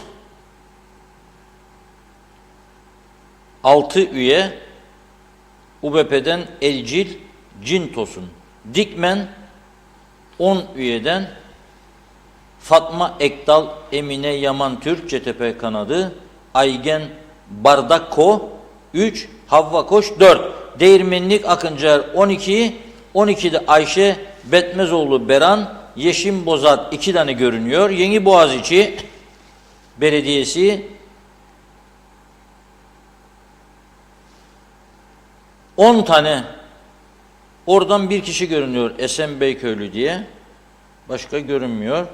6 üye. UBP'den Elcil Cintosun. Dikmen 10 üyeden Fatma Ekdal, Emine Yaman Türk, CTP kanadı, Aygen Bardakko 3, Havva Koç 4, Değirmenlik Akıncar 12, 12'de Ayşe Betmezoğlu Beran, Yeşim Bozat 2 tane görünüyor. Yeni Boğaziçi Belediyesi 10 tane. Oradan bir kişi görünüyor, Esen Beyköylü diye. Başka görünmüyor.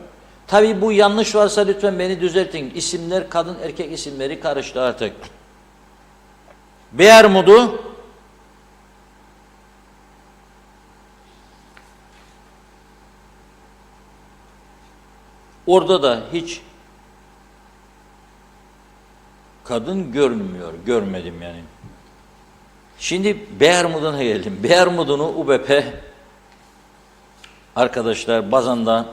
Tabii bu yanlış varsa lütfen beni düzeltin. İsimler, kadın erkek isimleri karıştı artık. Beyermudu orada da hiç kadın görünmüyor. Görmedim yani. Şimdi Beyermudun'a geldim. Beyermudun'u UBP arkadaşlar bazen de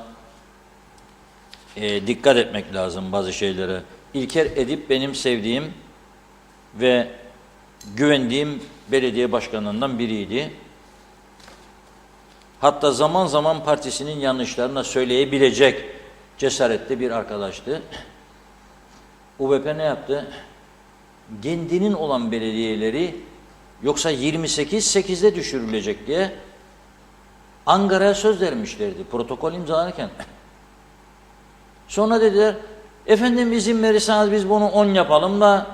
dikkat etmek lazım bazı şeylere. İlker Edip benim sevdiğim ve güvendiğim belediye başkanlarından biriydi. Hatta zaman zaman partisinin yanlışlarını söyleyebilecek cesaretli bir arkadaştı. UBP ne yaptı? Kendinin olan belediyeleri yoksa 28-8'de düşürülecek diye Ankara'ya söz vermişlerdi protokol imzalarken. Sonra dediler, efendim izin verirseniz biz bunu 10 yapalım da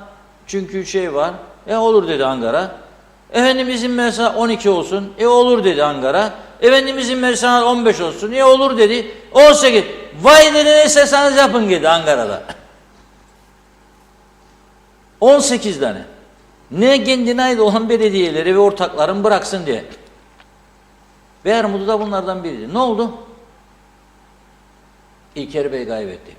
çünkü şey var. Olur dedi Ankara. Efendim izin verirseniz 12 olsun. Olur dedi Ankara. Efendim izin verirseniz 15 olsun. Olur dedi. 18. Vay dedi ne isterseniz yapın dedi Ankara'da. 18 tane. Ne kendine ait olan belediyeleri ve ortakların bıraksın diye. Beyermudu da bunlardan biriydi. Ne oldu? İlker Bey kaybetti.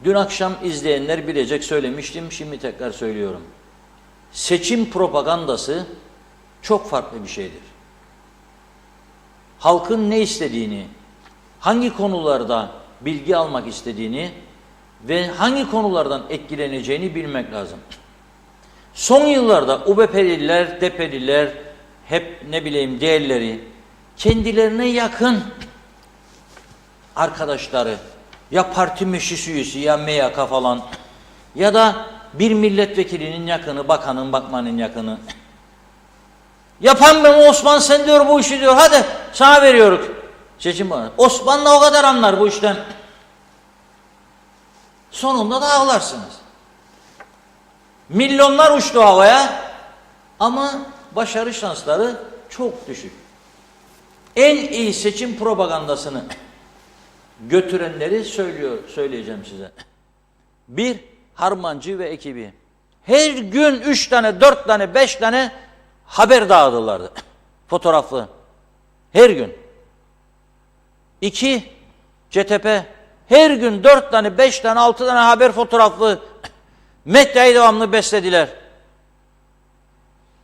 Dün akşam izleyenler bilecek, söylemiştim, şimdi tekrar söylüyorum. Seçim propagandası çok farklı bir şeydir. Halkın ne istediğini, hangi konularda bilgi almak istediğini ve hangi konulardan etkileneceğini bilmek lazım. Son yıllarda UBP'liler, DP'liler, hep ne bileyim diğerleri, kendilerine yakın arkadaşları, ya parti meclis üyesi ya MYK falan ya da bir milletvekilinin yakını, bakanın, bakmanın yakını. Yapan ben Osman, sen diyor bu işi diyor, hadi sana veriyoruz. Seçim bana. Osman da o kadar anlar bu işten. Sonunda da ağlarsınız. Milyonlar uçtu havaya ama başarı şansları çok düşük. En iyi seçim propagandasını götürenleri söyleyeceğim size. Bir, Harmancı ve ekibi. Her gün 3 tane, 4 tane, 5 tane haber dağıtırlardı. Fotoğraflı. Her gün. 2, CTP. Her gün 4 tane, 5 tane, 6 tane haber fotoğraflı. Medyayı devamlı beslediler.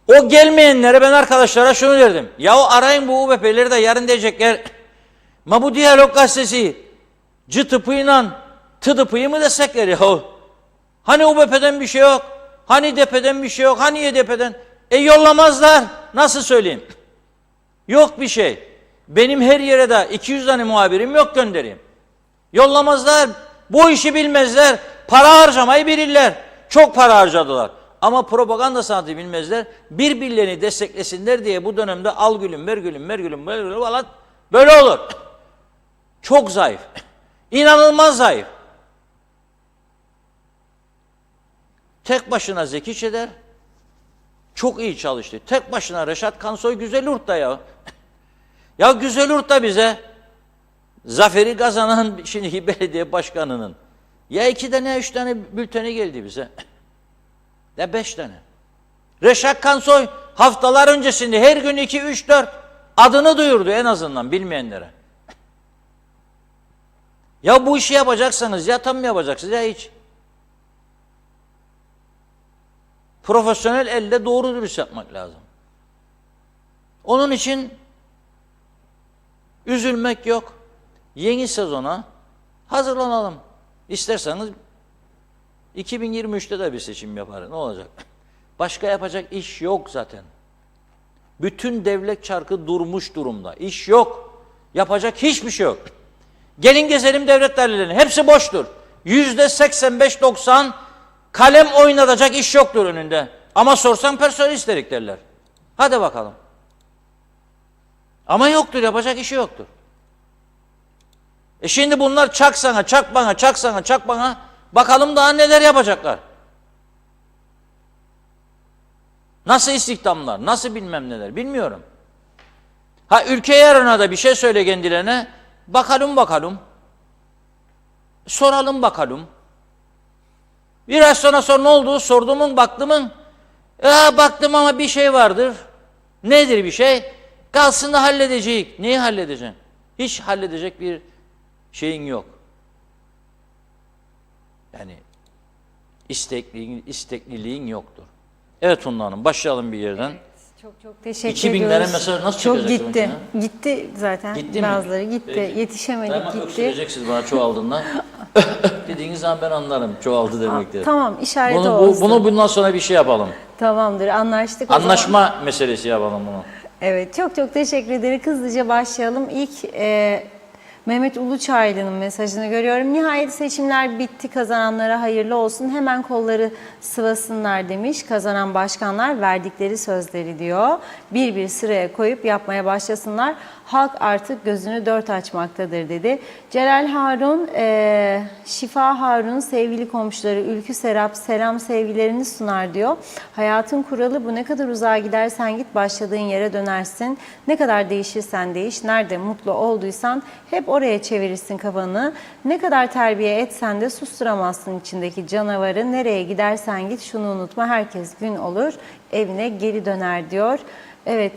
O gelmeyenlere ben arkadaşlara şunu derdim. Yahu arayın bu UBP'leri de yarın diyecekler. Ma bu Diyalog Gazetesi cıtıpıyla tıdıpıyı mı destekler yahu? Hani UBP'den bir şey yok? Hani DP'den bir şey yok? Hani YDP'den? Yollamazlar. Nasıl söyleyeyim? Yok bir şey. Benim her yere de 200 tane muhabirim yok göndereyim. Yollamazlar. Bu işi bilmezler. Para harcamayı bilirler. Çok para harcadılar. Ama propaganda sanatı bilmezler. Birbirlerini desteklesinler diye bu dönemde al gülüm, ver gülüm, ver gülüm, ver gülüm falan böyle olur. Çok zayıf. İnanılmaz zayıf. Tek başına Zeki Çeler çok iyi çalıştı. Tek başına Reşat Kansoy Güzelurt'ta ya. Ya Güzelurt'ta bize zaferi kazanan şimdiki belediye başkanının ya 2 tane 3 tane bülteni geldi bize. Ya 5 tane. Reşat Kansoy haftalar öncesinde her gün 2, 3, 4 adını duyurdu en azından bilmeyenlere. Ya bu işi yapacaksanız ya tam yapacaksınız ya hiç. Profesyonel elle doğru dürüst yapmak lazım. Onun için üzülmek yok. Yeni sezona hazırlanalım. İsterseniz 2023'te de bir seçim yapar. Ne olacak? Başka yapacak iş yok zaten. Bütün devlet çarkı durmuş durumda. İş yok. Yapacak hiçbir şey yok. Gelin gezelim devlet dairelerine. Hepsi boştur. %85-90 kalem oynatacak iş yoktur önünde. Ama sorsan personel isterik derler. Hadi bakalım. Ama yoktur, yapacak işi yoktur. Şimdi bunlar çak sana, çak bana, çak sana, çak bana. Bakalım daha neler yapacaklar. Nasıl istihdamlar, nasıl bilmem neler bilmiyorum. Ha ülke yarına da bir şey söyle kendilerine. Bakalım. Soralım bakalım. Biraz sonra ne oldu? Sordumun, baktımın. Baktım ama bir şey vardır. Nedir bir şey? Kalsın da halledecek. Neyi halledeceksin? Hiç halledecek bir şeyin yok. Yani istekliliğin yoktur. Evet Funda Hanım, başlayalım bir yerden. Çok teşekkür 2000'lere ediyoruz. mesaj nasıl Çok çıkacak gitti. bunun Gitti zaten. Gitti mi? Bazıları gitti. Peki. Yetişemedik, Daima gitti. öksüreceksiniz bana çoğaldığından. Dediğiniz zaman ben anlarım çoğaldı demektir. Tamam, işareti Bunu, olsun. bundan sonra bir şey yapalım. Tamamdır, anlaştık. O zaman. Anlaşma meselesi yapalım bunu. Evet, çok teşekkür ederim. Hızlıca başlayalım. İlk Mehmet Uluçaylı'nın mesajını görüyorum. Nihayet seçimler bitti, kazananlara hayırlı olsun. Hemen kolları sıvasınlar demiş. Kazanan başkanlar verdikleri sözleri diyor. Bir sıraya koyup yapmaya başlasınlar. Halk artık gözünü dört açmaktadır dedi. Celal Harun, Şifa Harun, sevgili komşuları Ülkü Serap selam sevgilerini sunar diyor. Hayatın kuralı bu, ne kadar uzağa gidersen git başladığın yere dönersin. Ne kadar değişirsen değiş, nerede mutlu olduysan hep oraya çevirirsin kafanı. Ne kadar terbiye etsen de susturamazsın içindeki canavarı. Nereye gidersen git şunu unutma, herkes gün olur evine geri döner diyor. Evet,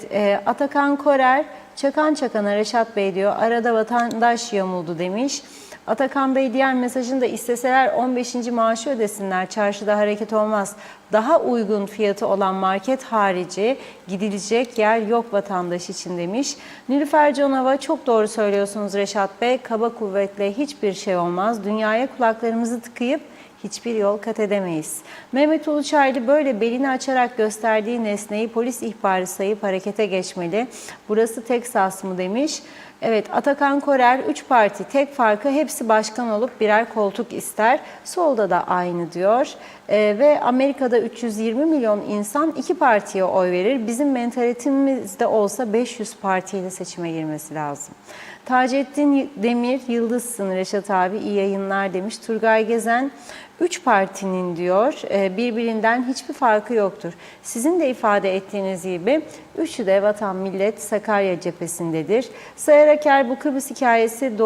Atakan Korer, çakan çakana Reşat Bey diyor, arada vatandaş yamuldu demiş. Atakan Bey diğer mesajında isteseler 15. maaşı ödesinler, çarşıda hareket olmaz. Daha uygun fiyatı olan market harici gidilecek yer yok vatandaş için demiş. Nilüfer Canova, çok doğru söylüyorsunuz Reşat Bey, kaba kuvvetle hiçbir şey olmaz. Dünyaya kulaklarımızı tıkayıp hiçbir yol kat edemeyiz. Mehmet Uluçaylı, böyle belini açarak gösterdiği nesneyi polis ihbarı sayıp harekete geçmeli. Burası Teksas mı demiş. Evet, Atakan Korer, 3 parti tek farkı hepsi başkan olup birer koltuk ister. Solda da aynı diyor. Ve Amerika'da 320 milyon insan 2 partiye oy verir. Bizim mentalitemizde olsa 500 partiyle seçime girmesi lazım. Taceddin Demir, yıldızsın Reşat abi, iyi yayınlar demiş. Turgay Gezen, 3 partinin diyor birbirinden hiçbir farkı yoktur. Sizin de ifade ettiğiniz gibi üçü de Vatan Millet Sakarya cephesindedir. Sayar Aker, bu Kıbrıs hikayesi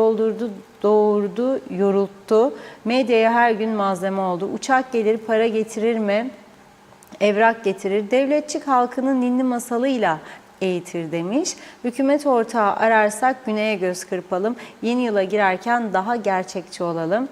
doğurdu, yorulttu. Medyaya her gün malzeme oldu. Uçak gelir, para getirir mi? Evrak getirir. Devletçik halkının ninni masalıyla eğitir demiş. Hükümet ortağı ararsak güneye göz kırpalım. Yeni yıla girerken daha gerçekçi olalım.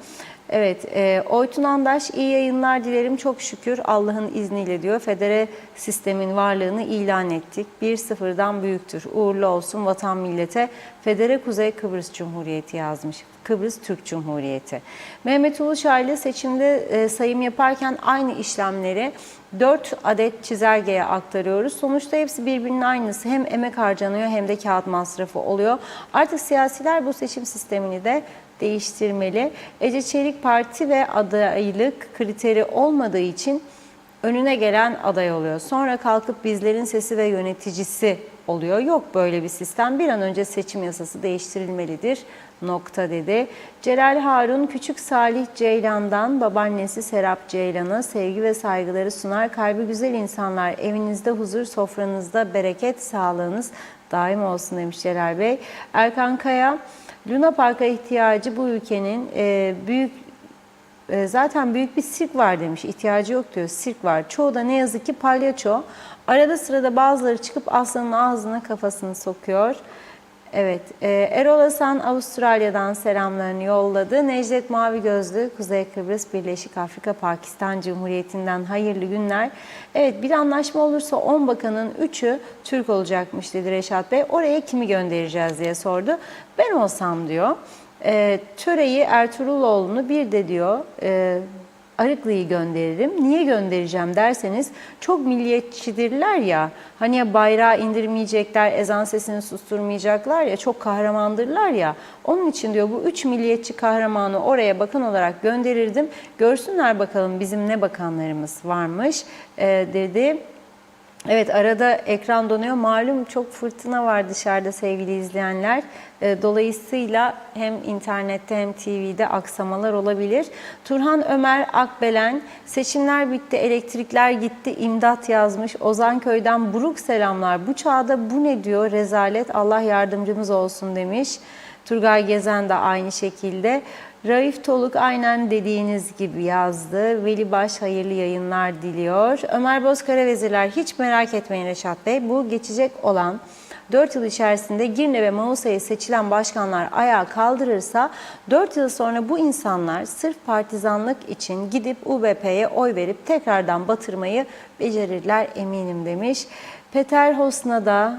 Evet, Oytun Andaş, iyi yayınlar dilerim, çok şükür Allah'ın izniyle diyor. Federe sistemin varlığını ilan ettik. 1-0'dan büyüktür. Uğurlu olsun vatan millete. Federe Kuzey Kıbrıs Cumhuriyeti yazmış. Kıbrıs Türk Cumhuriyeti. Mehmet Uluçaylı, seçimde sayım yaparken aynı işlemleri 4 adet çizelgeye aktarıyoruz. Sonuçta hepsi birbirinin aynısı. Hem emek harcanıyor hem de kağıt masrafı oluyor. Artık siyasiler bu seçim sistemini de değiştirmeli. Ece Çelik, parti ve adaylık kriteri olmadığı için önüne gelen aday oluyor. Sonra kalkıp bizlerin sesi ve yöneticisi oluyor. Yok böyle bir sistem. Bir an önce seçim yasası değiştirilmelidir. Nokta dedi. Celal Harun, küçük Salih Ceylan'dan babaannesi Serap Ceylan'a sevgi ve saygıları sunar. Kalbi güzel insanlar, evinizde huzur, sofranızda bereket, sağlığınız daim olsun demiş Celal Bey. Erkan Kaya, Luna Park'a ihtiyacı bu ülkenin zaten büyük bir sirk var demiş. İhtiyacı yok diyor. Sirk var. Çoğu da ne yazık ki palyaço. Arada sırada bazıları çıkıp aslanın ağzına kafasını sokuyor. Evet. Erol Hasan Avustralya'dan selamlarını yolladı. Necdet Mavi Gözlü, Kuzey Kıbrıs Birleşik Afrika Pakistan Cumhuriyeti'nden hayırlı günler. Evet, bir anlaşma olursa 10 bakanın 3'ü Türk olacakmış dedi Reşat Bey. Oraya kimi göndereceğiz diye sordu. Ben olsam diyor, Töre'yi, Ertuğruloğlu'nu, bir de diyor Arıklı'yı gönderirim. Niye göndereceğim derseniz, çok milliyetçidirler ya, hani ya bayrağı indirmeyecekler, ezan sesini susturmayacaklar ya, çok kahramandırlar ya. Onun için diyor bu 3 milliyetçi kahramanı oraya bakan olarak gönderirdim. Görsünler bakalım bizim ne bakanlarımız varmış dedi. Evet, arada ekran donuyor. Malum çok fırtına var dışarıda sevgili izleyenler. Dolayısıyla hem internette hem TV'de aksamalar olabilir. Turhan Ömer Akbelen, seçimler bitti, elektrikler gitti, imdat yazmış. Ozanköy'den buruk selamlar. Bu çağda bu ne diyor? Rezalet, Allah yardımcımız olsun demiş. Turgay Gezen de aynı şekilde. Raif Toluk aynen dediğiniz gibi yazdı. Veli Baş hayırlı yayınlar diliyor. Ömer Bozkara Vezirler, hiç merak etmeyin Reşat Bey. Bu geçecek olan 4 yıl içerisinde Girne ve Mausa'ya seçilen başkanlar ayağa kaldırırsa 4 yıl sonra bu insanlar sırf partizanlık için gidip UBP'ye oy verip tekrardan batırmayı becerirler eminim demiş. Peter Hosna da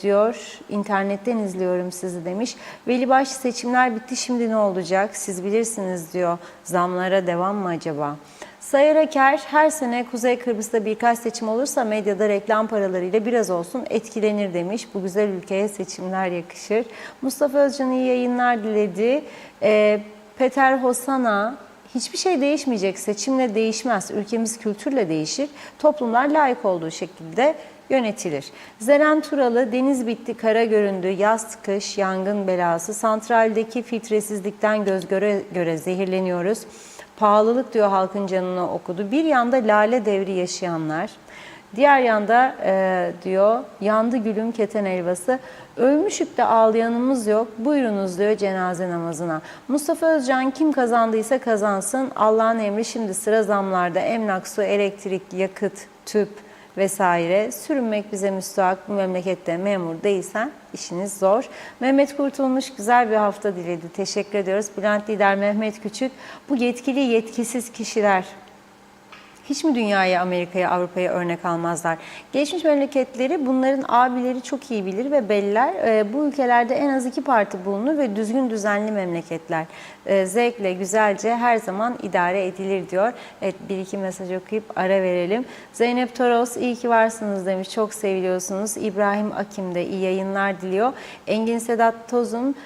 diyor, internetten izliyorum sizi demiş. Velibaş, seçimler bitti, şimdi ne olacak siz bilirsiniz diyor. Zamlara devam mı acaba? Sayar Aker, her sene Kuzey Kıbrıs'ta birkaç seçim olursa medyada reklam paralarıyla biraz olsun etkilenir demiş. Bu güzel ülkeye seçimler yakışır. Mustafa Özcan iyi yayınlar diledi. Peter Hosana, hiçbir şey değişmeyecek, seçimle değişmez. Ülkemiz kültürle değişir. Toplumlar layık olduğu şekilde yönetilir. Zeren Turalı, deniz bitti, kara göründü, yaz kış, yangın belası, santraldeki filtresizlikten göz göre göre zehirleniyoruz. Pahalılık diyor, halkın canını okudu. Bir yanda lale devri yaşayanlar, diğer yanda diyor, yandı gülüm keten helvası, ölmüşüp de ağlayanımız yok, buyurunuz diyor cenaze namazına. Mustafa Özcan, kim kazandıysa kazansın, Allah'ın emri, şimdi sıra zamlarda, emlak, su, elektrik, yakıt, tüp vesaire. Sürünmek bize müstahak, bu memlekette memur değilsen işiniz zor. Mehmet Kurtulmuş güzel bir hafta diledi. Teşekkür ediyoruz. Bülent Lider Mehmet Küçük, bu yetkili yetkisiz kişiler hiç mi dünyaya, Amerika'ya, Avrupa'ya örnek almazlar? Gelişmiş memleketleri bunların abileri çok iyi bilir ve belliler. Bu ülkelerde en az 2 parti bulunur ve düzgün düzenli memleketler. Zevkle, güzelce her zaman idare edilir diyor. Evet, bir iki mesaj okuyup ara verelim. Zeynep Toros, iyi ki varsınız demiş. Çok seviliyorsunuz. İbrahim Akim de iyi yayınlar diliyor. Engin Sedat Tözün,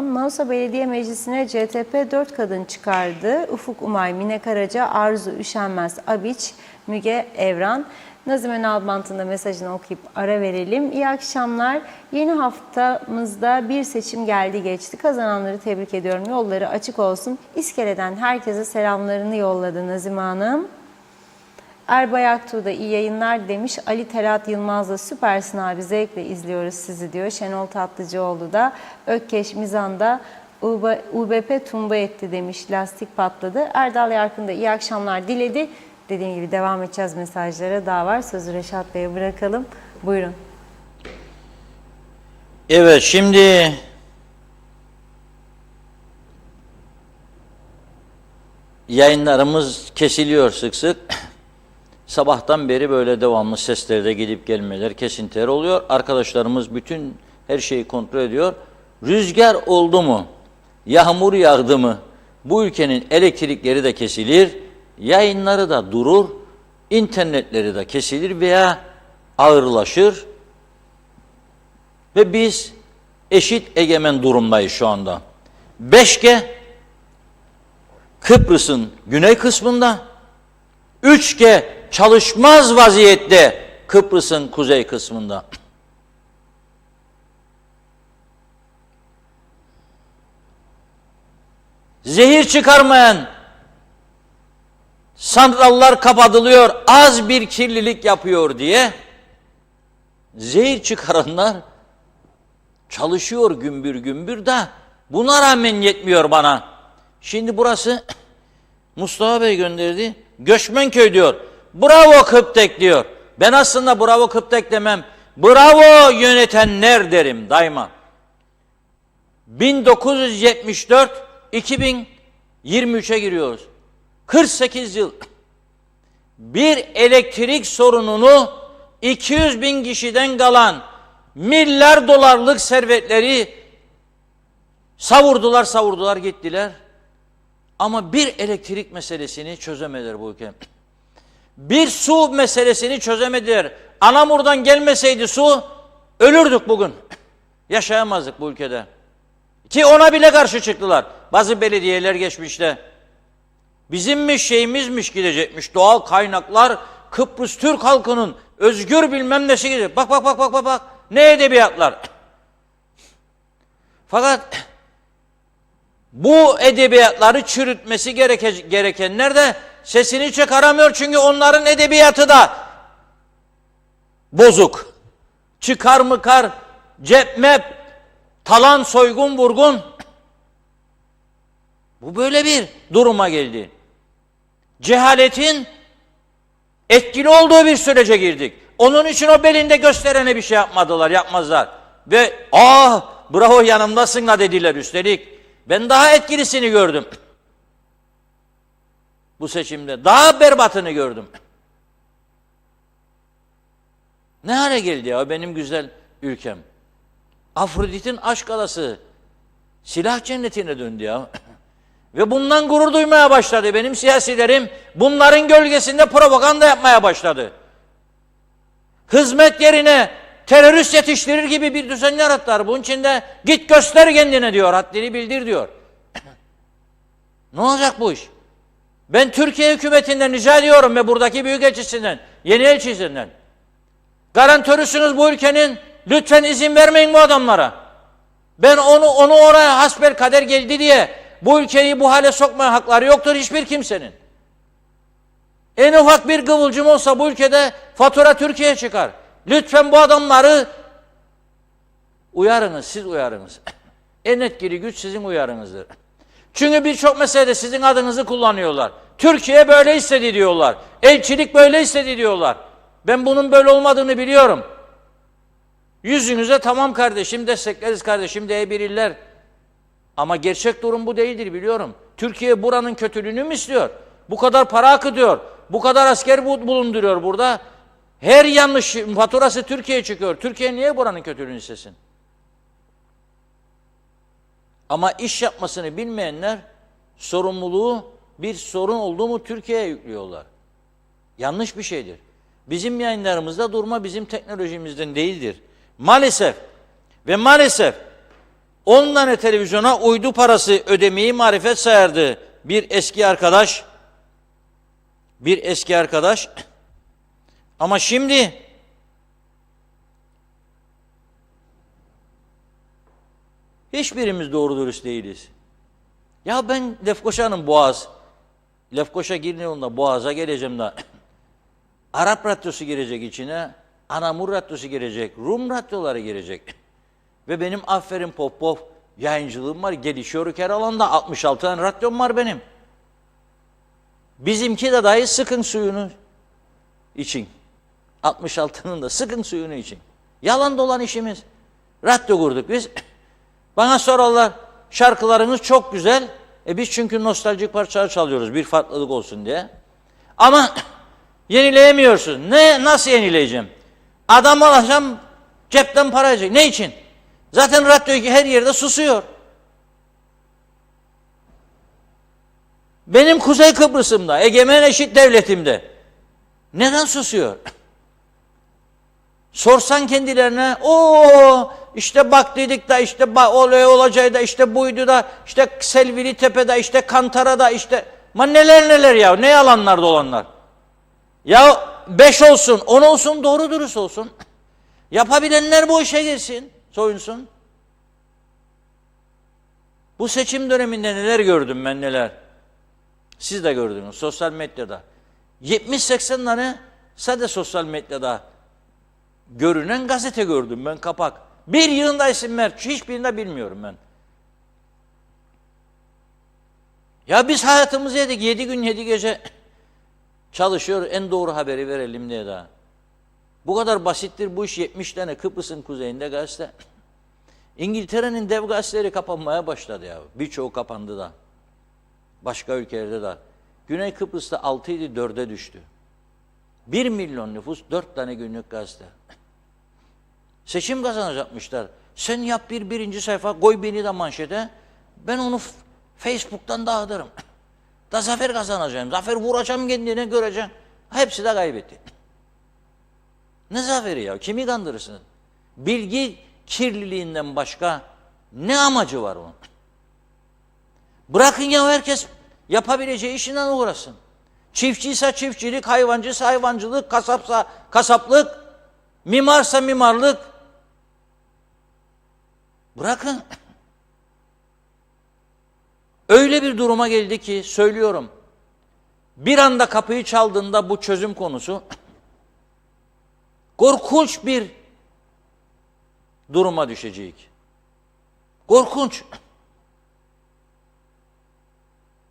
Mausa Belediye Meclisi'ne CTP 4 kadın çıkardı. Ufuk Umay, Mine Karaca, Arzu Üşenmez, Abiç, Müge Evran. Nazime Nalbant'ın da mesajını okuyup ara verelim. İyi akşamlar. Yeni haftamızda bir seçim geldi geçti. Kazananları tebrik ediyorum. Yolları açık olsun. İskele'den herkese selamlarını yolladı Nazime Hanım. Erbay Aktuğ da iyi yayınlar demiş. Ali Terat Yılmaz da süpersin abi, zevkle izliyoruz sizi diyor. Şenol Tatlıcıoğlu da Ökkeş Mizan'da UBP tumba etti demiş. Lastik patladı. Erdal Yarkın da iyi akşamlar diledi. Dediğim gibi devam edeceğiz mesajlara. Daha var. Sözü Reşat Bey'e bırakalım. Buyurun. Evet, şimdi yayınlarımız kesiliyor sık sık. Sabahtan beri böyle devamlı seslerde gidip gelmeler, kesintiler oluyor. Arkadaşlarımız bütün her şeyi kontrol ediyor. Rüzgar oldu mu, yağmur yağdı mı, bu ülkenin elektrikleri de kesilir, yayınları da durur, internetleri de kesilir veya ağırlaşır. Ve biz eşit egemen durumdayız şu anda. 5G Kıbrıs'ın güney kısmında, 3G çalışmaz vaziyette Kıbrıs'ın kuzey kısmında. Zehir çıkarmayan santrallar kapatılıyor, az bir kirlilik yapıyor diye zehir çıkaranlar çalışıyor gümbür gümbür da buna rağmen yetmiyor bana. Şimdi burası Mustafa Bey gönderdi. Göçmenköy diyor. Bravo Kıptek diyor. Ben aslında bravo Kıptek demem. Bravo yönetenler derim daima. 1974 2023'e giriyoruz. 48 yıl. Bir elektrik sorununu 200 bin kişiden kalan milyar dolarlık servetleri savurdular gittiler. Ama bir elektrik meselesini çözemediler bu ülke. Bir su meselesini çözemediler. Anamur'dan gelmeseydi su ölürdük bugün. Yaşayamazdık bu ülkede. Ki ona bile karşı çıktılar. Bazı belediyeler geçmişte. Bizimmiş şeyimizmiş gidecekmiş. Doğal kaynaklar Kıbrıs Türk halkının özgür bilmem nesi gibi. Bak bak bak bak bak bak. Ne edebiyatlar. Fakat bu edebiyatları çürütmesi gerekenler de sesini çıkaramıyor. Çünkü onların edebiyatı da bozuk. Çıkar mıkar, cep mep, talan, soygun, vurgun. Bu böyle bir duruma geldi. Cehaletin etkili olduğu bir sürece girdik. Onun için o belinde gösterene bir şey yapmazlar. Ve bravo yanımdasın la dediler üstelik. Ben daha etkilisini gördüm. Bu seçimde daha berbatını gördüm. Ne hale geldi ya benim güzel ülkem. Afrodit'in aşk adası silah cennetine döndü ya. Ve bundan gurur duymaya başladı. Benim siyasilerim bunların gölgesinde propaganda yapmaya başladı. Hizmet yerine terörist yetiştirir gibi bir düzen yarattılar. Bunun için de git göster kendine diyor. Haddini bildir diyor. Ne olacak bu iş? Ben Türkiye hükümetinden rica ediyorum ve buradaki büyükelçisinden, yeni elçisinden. Garantörüsünüz bu ülkenin. Lütfen izin vermeyin bu adamlara. Ben onu oraya hasbelkader geldi diye bu ülkeyi bu hale sokmaya hakları yoktur hiçbir kimsenin. En ufak bir kıvılcım olsa bu ülkede fatura Türkiye'ye çıkar. Lütfen bu adamları uyarınız, siz uyarınız. En etkili güç sizin uyarınızdır. Çünkü birçok meselede sizin adınızı kullanıyorlar. Türkiye böyle istedi diyorlar. Elçilik böyle istedi diyorlar. Ben bunun böyle olmadığını biliyorum. Yüzünüze tamam kardeşim destekleriz kardeşim diyebilirler. Ama gerçek durum bu değildir biliyorum. Türkiye buranın kötülüğünü mü istiyor? Bu kadar para akıtıyor. Bu kadar asker bulunduruyor burada. Her yanlış faturası Türkiye'ye çıkıyor. Türkiye niye buranın kötülüğünü istesin? Ama iş yapmasını bilmeyenler sorumluluğu bir sorun olduğu mu Türkiye'ye yüklüyorlar. Yanlış bir şeydir. Bizim yayınlarımızda durma bizim teknolojimizden değildir. Maalesef ve maalesef 10 tane televizyona uydu parası ödemeyi marifet sayardı bir eski arkadaş. Ama şimdi hiçbirimiz doğru dürüst değiliz. Ya ben Lefkoşa Girne yolunda Boğaz'a geleceğim de Arap radyosu girecek içine, Anamur radyosu girecek, Rum radyoları girecek. Ve benim aferin pop yayıncılığım var, gelişiyor her alanda 66 tane radyom var benim. Bizimki de dahi sıkın suyunu için. 66'nın da sıkın suyunu için. Yalan dolan işimiz. Radyo kurduk biz. Bana sorarlar, şarkılarınız çok güzel. Biz çünkü nostaljik parçalar çalıyoruz bir farklılık olsun diye. Ama yenileyemiyorsun. Nasıl yenileyeceğim? Adam olacağım, cepten para edecek. Ne için? Zaten radyo her yerde susuyor. Benim Kuzey Kıbrıs'ımda, egemen eşit devletimde neden susuyor? Sorsan kendilerine, işte bak dedik da işte olacağı da işte buydu da işte Selvili Tepe'de işte Kantara'da işte neler ya ne yalanlar dolanlar. Ya 5 olsun 10 olsun doğru dürüst olsun. Yapabilenler bu işe girsin, soyunsun. Bu seçim döneminde neler gördüm ben neler. Siz de gördünüz sosyal medyada. 70-80 tane sadece sosyal medyada görünen gazete gördüm ben kapak. Bir yığında isimler hiçbirini bilmiyorum ben. Ya biz hayatımızı yedik 7 gün 7 gece çalışıyor en doğru haberi verelim diye daha. Bu kadar basittir bu iş 70 tane Kıbrıs'ın kuzeyinde gazete. İngiltere'nin dev gazeteleri kapanmaya başladı ya. Birçoğu kapandı da. Başka ülkelerde de. Güney Kıbrıs'ta 6 idi 4'e düştü. 1 milyon nüfus 4 tane günlük gazete. Seçim kazanacakmışlar. Sen yap birinci sayfa koy beni de manşete. Ben onu Facebook'tan dağıtırım. Da zafer kazanacağım. Zafer vuracağım kendine göreceğim. Hepsi de kaybetti. Ne zaferi ya? Kimi kandırırsın? Bilgi kirliliğinden başka ne amacı var onun? Bırakın ya herkes yapabileceği işinden uğraşsın. Çiftçiyse çiftçilik, hayvancıysa hayvancılık, kasapsa kasaplık, mimarsa mimarlık. Bırakın. Öyle bir duruma geldi ki söylüyorum. Bir anda kapıyı çaldığında bu çözüm konusu korkunç bir duruma düşecek. Korkunç.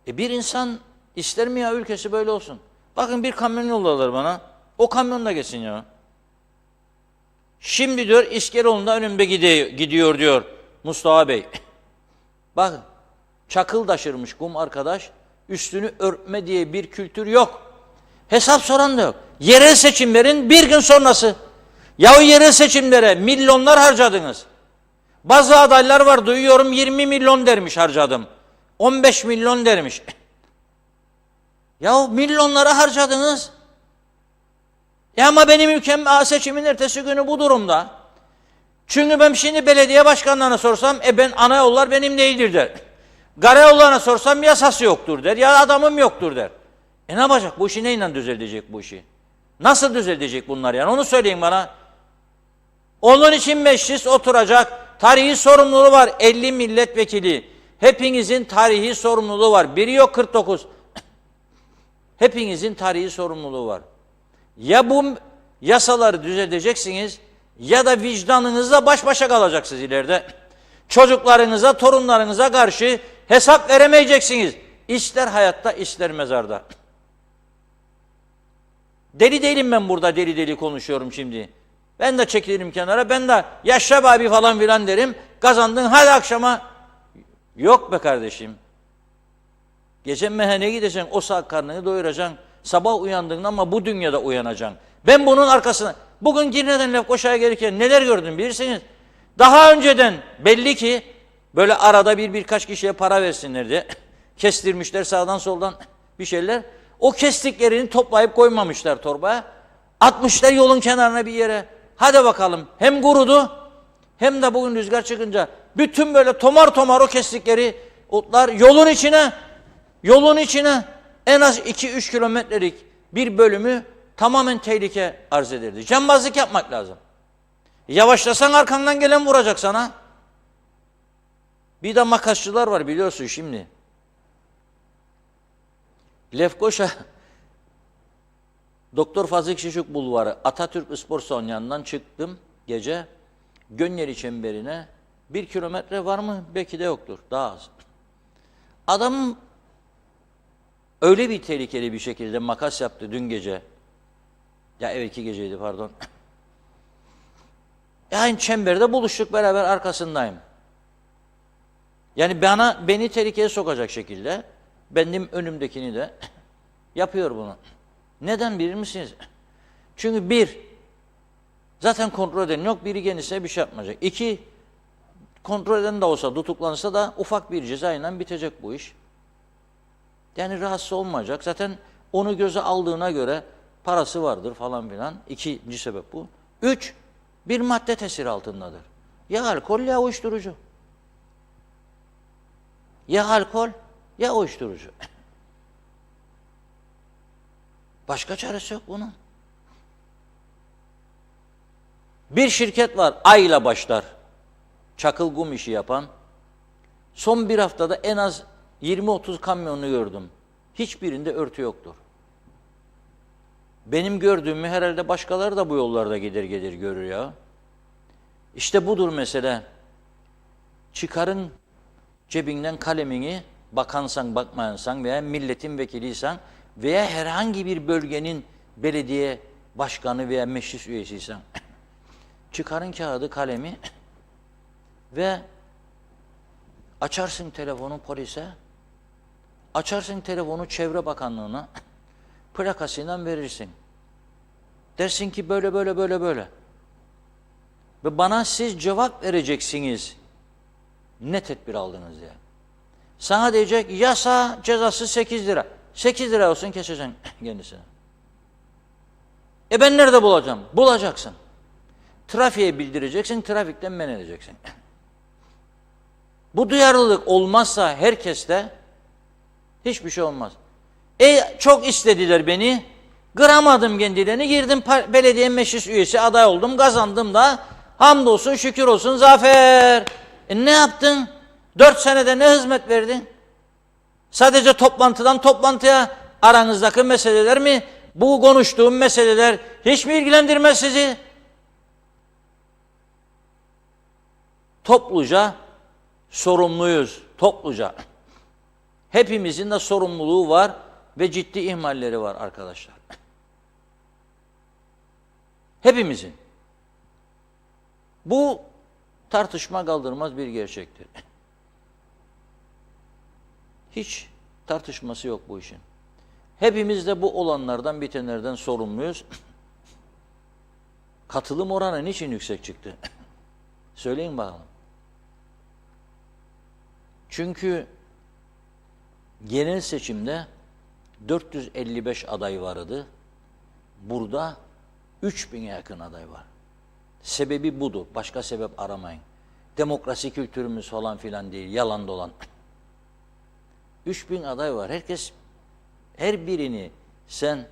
Bir insan ister mi ya ülkesi böyle olsun? Bakın bir kamyon yolladılar bana. O kamyon da geçsin ya. Şimdi diyor İskeroğlu'nda önümde gidiyor diyor Mustafa Bey. Bakın çakıl taşırmış kum arkadaş. Üstünü örtme diye bir kültür yok. Hesap soran da yok. Yerel seçimlerin bir gün sonrası. Ya o yerel seçimlere milyonlar harcadınız. Bazı adaylar var duyuyorum 20 milyon dermiş harcadım. 15 milyon dermiş. Ya milyonları harcadınız. Ama benim ülkem seçimin ertesi günü bu durumda. Çünkü ben şimdi belediye başkanlarına sorsam ben ana yollar benim değildir der. Karayollarına sorsam yasası yoktur der. Ya adamım yoktur der. Ne yapacak? Bu işi neyle düzelecek bu işi? Nasıl düzelecek bunlar yani? Onu söyleyin bana. Onun için meclis oturacak. Tarihi sorumluluğu var. 50 milletvekili. Hepinizin tarihi sorumluluğu var. Biri yok 49. Hepinizin tarihi sorumluluğu var. Ya bu yasaları düzelteceksiniz ya da vicdanınızla baş başa kalacaksınız ileride. Çocuklarınıza, torunlarınıza karşı hesap veremeyeceksiniz. İster hayatta, ister mezarda. Deli değilim ben burada deli deli konuşuyorum şimdi. Ben de çekilirim kenara, ben de yaşa abi falan filan derim. Kazandın hadi akşama. Yok be kardeşim. Gece meyhaneye gideceksin, o saat karnını doyuracaksın. Sabah uyandığında ama bu dünyada uyanacaksın. Ben bunun arkasına, bugün Girne'den Lefkoşa'ya gelirken neler gördüm bilirsiniz. Daha önceden belli ki böyle arada birkaç kişiye para versinler diye kestirmişler sağdan soldan bir şeyler. O kestiklerini toplayıp koymamışlar torbaya. Atmışlar yolun kenarına bir yere. Hadi bakalım hem kurudu hem de bugün rüzgar çıkınca bütün böyle tomar tomar o kestikleri otlar yolun içine en az 2-3 kilometrelik bir bölümü tamamen tehlike arz ederdi. Cambazlık yapmak lazım. Yavaşlasan arkandan gelen vuracak sana. Bir de makasçılar var biliyorsun şimdi. Lefkoşa Doktor Fazıl Şişuk Bulvarı Atatürk Spor Salonu yanından çıktım gece. Gönyeli çemberine 1 kilometre var mı? Belki de yoktur. Daha az. Adam öyle bir tehlikeli bir şekilde makas yaptı dün gece. Ya evet 2 geceydi pardon. Yani çemberde buluştuk beraber arkasındayım. Yani beni tehlikeye sokacak şekilde benim önümdekini de yapıyor bunu. Neden bilir misiniz? Çünkü bir, zaten kontrol eden yok, biri kendisine bir şey yapmayacak. 2, kontrol eden de olsa, tutuklanırsa da ufak bir cezayla bitecek bu iş. Yani rahatsız olmayacak. Zaten onu göze aldığına göre parası vardır falan filan. 2. sebep bu. 3, bir madde tesiri altındadır. Ya alkol ya uyuşturucu. Ya alkol ya uyuşturucu. Başka çaresi yok bunun. Bir şirket var, A ile başlar. Çakıl kum işi yapan. Son bir haftada en az 20-30 kamyonunu gördüm. Hiçbirinde örtü yoktur. Benim gördüğümü herhalde başkaları da bu yollarda gelir görür ya. İşte budur mesele. Çıkarın cebinden kalemini, bakansan bakmayansan veya milletin vekiliysen veya herhangi bir bölgenin belediye başkanı veya meclis üyesiysen çıkarın kağıdı kalemi ve açarsın telefonu polise, açarsın telefonu Çevre Bakanlığı'na, plakasıyla verirsin. Dersin ki böyle böyle böyle böyle. Ve bana siz cevap vereceksiniz. Ne tedbir aldınız diye. Sana diyecek yasa cezası 8 lira. 8 lira olsun keseceksin kendisine. Ben nerede bulacağım? Bulacaksın. Trafiğe bildireceksin, trafikten men edeceksin. Bu duyarlılık olmazsa herkeste hiçbir şey olmaz. Çok istediler beni. Kıramadım kendilerini. Girdim belediye meclis üyesi aday oldum. Kazandım da hamdolsun şükür olsun zafer. Ne yaptın? 4 senede ne hizmet verdin? Sadece toplantıdan toplantıya aranızdaki meseleler mi? Bu konuştuğum meseleler hiç mi ilgilendirmez sizi? Topluca sorumluyuz. Topluca. Hepimizin de sorumluluğu var ve ciddi ihmalleri var arkadaşlar. Hepimizin. Bu tartışma kaldırmaz bir gerçektir. Hiç tartışması yok bu işin. Hepimiz de bu olanlardan, bitenlerden sorumluyuz. Katılım oranı niçin yüksek çıktı? Söyleyin bakalım. Çünkü genel seçimde 455 aday vardı. Burada 3000'e yakın aday var. Sebebi budur. Başka sebep aramayın. Demokrasi kültürümüz falan filan değil. Yalan dolan. 3000 aday var. Her birini sen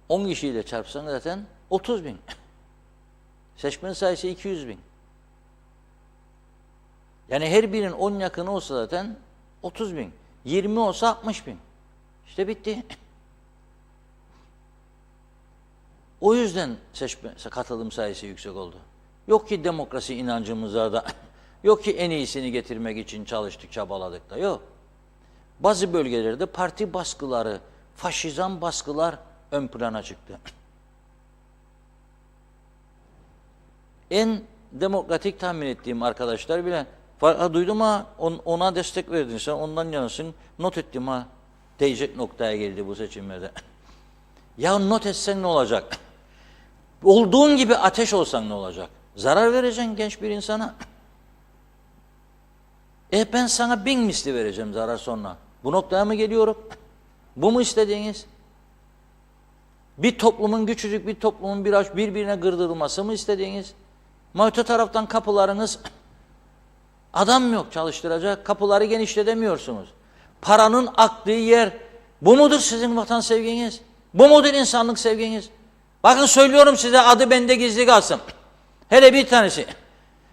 10 kişiyle çarpsan zaten 30 bin. Seçmen sayısı 200 bin. Yani her birinin 10 yakını olsa zaten 30 bin. 20 olsa 60 bin. İşte bitti. O yüzden katılım sayısı yüksek oldu. Yok ki demokrasi inancımızda da, yok ki en iyisini getirmek için çalıştık, çabaladık da, yok. Bazı bölgelerde parti baskıları, faşizan baskılar ön plana çıktı. En demokratik tahmin ettiğim arkadaşlar bile, duydum ha, ona destek verdin sen, ondan yanasın, not ettim ha, diyecek noktaya geldi bu seçimlerde. Ya not etsen ne olacak? Olduğun gibi ateş olsan ne olacak? Zarar vereceksin genç bir insana. Ben sana 1000 misli vereceğim zarar sonra. Bu noktaya mı geliyorum? Bu mu istediğiniz? Bir toplumun küçücük bir toplumun birbirine kırdırılması mı istediğiniz? Ama öte taraftan kapılarınız adam yok çalıştıracak. Kapıları genişletemiyorsunuz. Paranın aktığı yer bu mudur sizin vatan sevginiz? Bu mudur insanlık sevginiz? Bakın söylüyorum size adı bende gizli kalsın. Hele bir tanesi.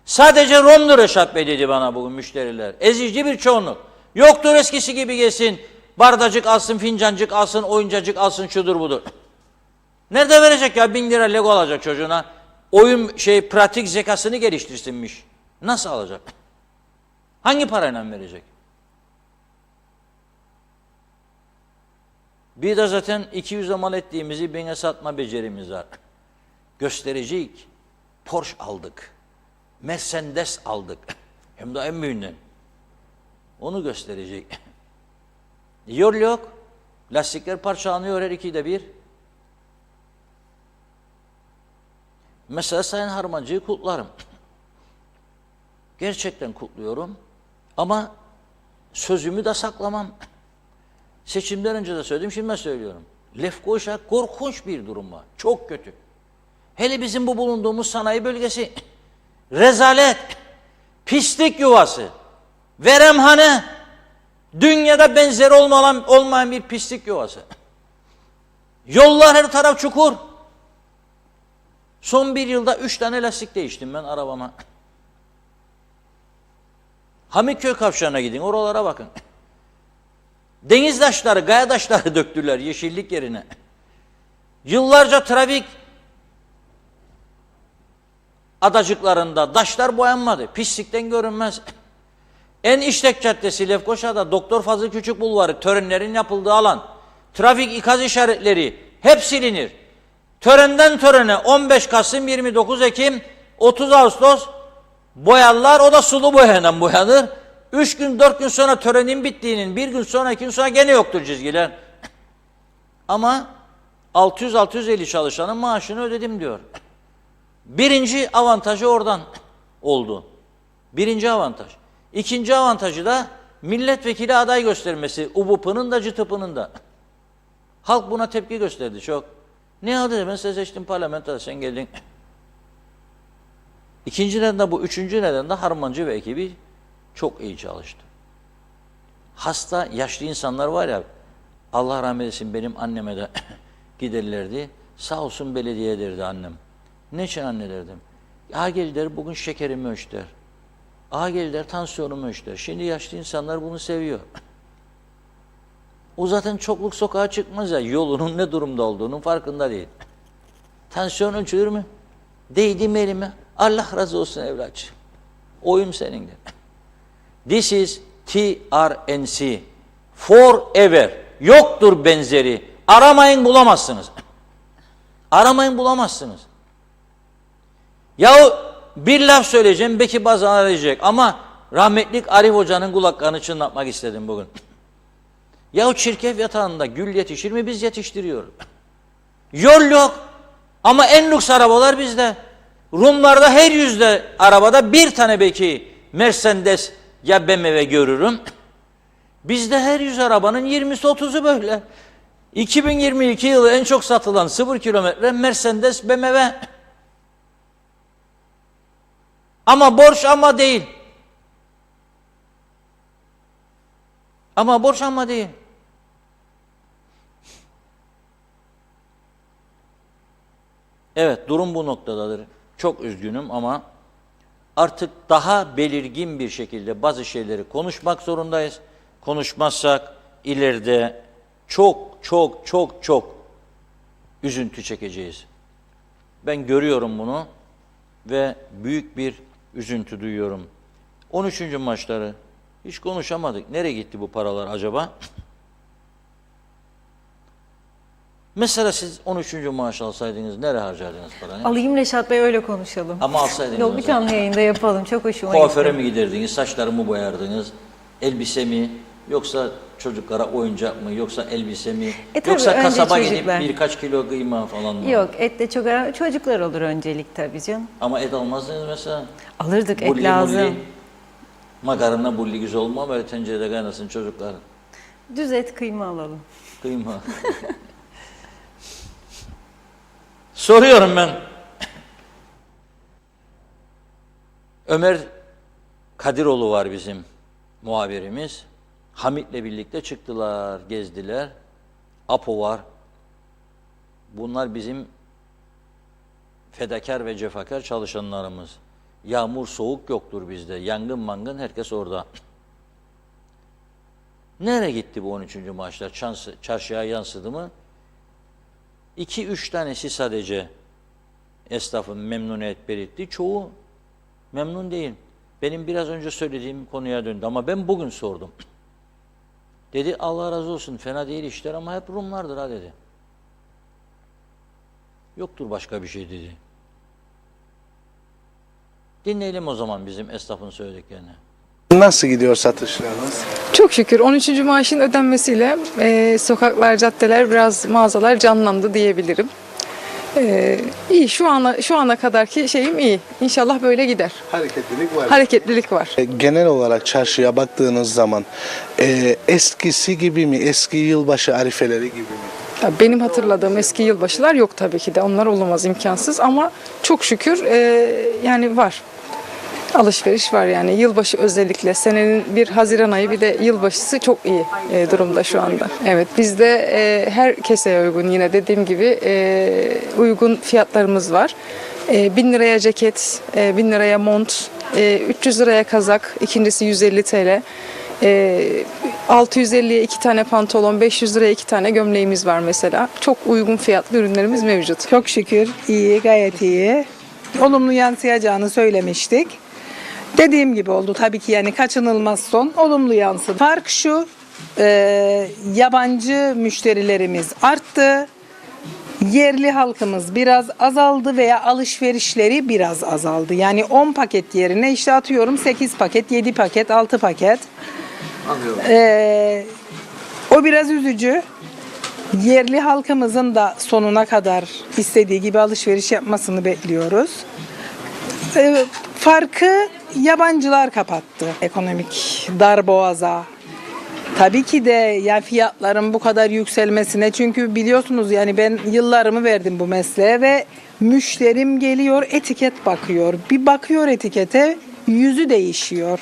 Sadece Romlu Reşat Bey dedi bana bugün müşteriler. Ezici bir çoğunluk. Yoktur eskisi gibi gelsin. Bardacık alsın, fincancık alsın, oyuncacık alsın, şudur budur. Nerede verecek ya? 1000 lira Lego alacak çocuğuna. Pratik zekasını geliştirsinmiş. Nasıl alacak? Hangi parayla verecek? Bir de zaten 200'e mal ettiğimizi 1000'e satma becerimiz var. Göstericik. Porsche aldık. Mercedes aldık. Hem de en büyüğünden. Onu gösterecek. Yol yok. Lastikler parçalanıyor her 2'de 1. Mesela Sayın Harmancı'yı kutlarım. Gerçekten kutluyorum. Ama sözümü de saklamam. Seçimden önce de söyledim, şimdi de söylüyorum. Lefkoşa korkunç bir durum var. Çok kötü. Hele bizim bu bulunduğumuz sanayi bölgesi rezalet, pislik yuvası, veremhane, dünyada benzeri olmayan bir pislik yuvası. Yollar her taraf çukur. Son bir yılda 3 tane lastik değiştim ben arabama. Hamiköy kavşağına gidin, oralara bakın. Deniz taşları, gaya taşları döktüler yeşillik yerine. Yıllarca trafik adacıklarında taşlar boyanmadı. Pislikten görünmez. En işlek caddesi Lefkoşa'da Doktor Fazıl Küçük Bulvarı, törenlerin yapıldığı alan, trafik ikaz işaretleri hep silinir. Törenden törene 15 Kasım, 29 Ekim, 30 Ağustos boyarlar. O da sulu boyadan boyanır. 3 gün 4 gün sonra törenin bittiğinin bir gün sonra 2 gün sonra gene yoktur çizgiler. Ama 600-650 çalışanın maaşını ödedim diyor. Birinci avantajı oradan oldu. Birinci avantaj. İkinci avantajı da milletvekili aday göstermesi. UBUP'ının da CTP'ının da. Halk buna tepki gösterdi çok. Ne adı? Ben size seçtim parlamentoda, sen geldin. İkinci neden de bu. Üçüncü neden de Harmancı ve ekibi çok iyi çalıştı. Hasta, yaşlı insanlar var ya, Allah rahmet eylesin benim anneme de giderlerdi. Sağ olsun belediye derdi annem. Ne için anne derdim. Gel der bugün şekerimi ölç der. Gel der tansiyonumu ölç der. Şimdi yaşlı insanlar bunu seviyor. O zaten çokluk sokağa çıkmaz ya. Yolunun ne durumda olduğunun farkında değil. Tansiyon ölçülür mü? Değdim elime. Allah razı olsun evlatçığım. Oyun senindir. This is TRNC. Forever. Yoktur benzeri. Aramayın bulamazsınız. Aramayın bulamazsınız. Yahu bir laf söyleyeceğim belki bazı arayacak ama rahmetlik Arif Hoca'nın kulaklarını çınlatmak istedim bugün. Yahu çirkef yatağında gül yetişir mi? Biz yetiştiriyoruz. Yol yok ama en lüks arabalar bizde. Rumlarda her 100 arabada bir tane belki Mercedes ya BMW görürüm. Bizde her 100 arabanın 20'si 30'u böyle. 2022 yılı en çok satılan 0 kilometre Mercedes BMW. Ama borç ama değil. Ama borç ama değil. Evet durum bu noktadadır. Çok üzgünüm ama artık daha belirgin bir şekilde bazı şeyleri konuşmak zorundayız. Konuşmazsak ileride çok üzüntü çekeceğiz. Ben görüyorum bunu ve büyük bir üzüntü duyuyorum. 13. maçları hiç konuşamadık. Nereye gitti bu paralar acaba? Mesela siz 13. maaş alsaydınız nereye harcardınız parayı? Alayım Reşat Bey öyle konuşalım. Ama alsaydınız. Yok bir canlı yayında yapalım. Çok hoşuma gitti. Kuaföre mi giderdiniz, saçlarımı boyardınız, elbise mi, yoksa çocuklara oyuncak mı, yoksa elbise mi, Tabii, yoksa önce kasaba çocuklar. gidip birkaç kilo kıyma falan mı? Yok et de çok önemli. Çocuklar olur öncelik tabii canım. Ama et almazdınız mesela. Alırdık et Bulli, lazım. mulli. Makarna bulli güzel olma böyle tencerede kaynasın çocuklar. Düz et kıyma alalım. Kıyma. Soruyorum ben. Ömer Kadiroğlu var bizim muhabirimiz. Hamit'le birlikte çıktılar, gezdiler. Apo var. Bunlar bizim fedakar ve cefakar çalışanlarımız. Yağmur soğuk yoktur bizde. Yangın mangın herkes orada. Nereye gitti bu 13. maaşlar? Çarşıya yansıdı mı? 2-3 tanesi sadece esnafın memnuniyet belirtti. Çoğu memnun değil. Benim biraz önce söylediğim konuya döndü ama ben bugün sordum. Dedi Allah razı olsun fena değil işler ama hep Rumlardır ha dedi. Yoktur başka bir şey dedi. Dinleyelim o zaman bizim esnafın söylediklerini. Nasıl gidiyor satışlarınız? Çok şükür 13. maaşın ödenmesiyle sokaklar, caddeler, biraz mağazalar canlandı diyebilirim. İyi şu ana kadarki şeyim iyi. İnşallah böyle gider. Hareketlilik var. Hareketlilik var. Genel olarak çarşıya baktığınız zaman eskisi gibi mi? Eski yılbaşı arifeleri gibi mi? Ya benim hatırladığım eski yılbaşılar yok tabii ki de. Onlar olamaz, imkansız ama çok şükür yani var. Alışveriş var yani yılbaşı özellikle senenin bir Haziran ayı bir de yılbaşısı çok iyi durumda şu anda. Evet bizde her keseye uygun yine dediğim gibi uygun fiyatlarımız var. 1000 liraya ceket, 1000 liraya mont, 300 liraya kazak, ikincisi 150 TL. 650'ye 2 tane pantolon, 500 liraya 2 tane gömleğimiz var mesela. Çok uygun fiyatlı ürünlerimiz mevcut. Çok şükür iyi, gayet iyi. Olumlu yansıyacağını söylemiştik. Dediğim gibi oldu tabii ki yani kaçınılmaz son olumlu yansıdı. Fark şu, yabancı müşterilerimiz arttı. Yerli halkımız biraz azaldı veya alışverişleri biraz azaldı. Yani 10 paket yerine işte atıyorum 8 paket, 7 paket, 6 paket. O biraz üzücü. Yerli halkımızın da sonuna kadar istediği gibi alışveriş yapmasını bekliyoruz. Farkı yabancılar kapattı. Ekonomik darboğaza. Tabii ki de yani fiyatların bu kadar yükselmesine çünkü biliyorsunuz yani ben yıllarımı verdim bu mesleğe ve müşterim geliyor etiket bakıyor. Bir bakıyor etikete yüzü değişiyor.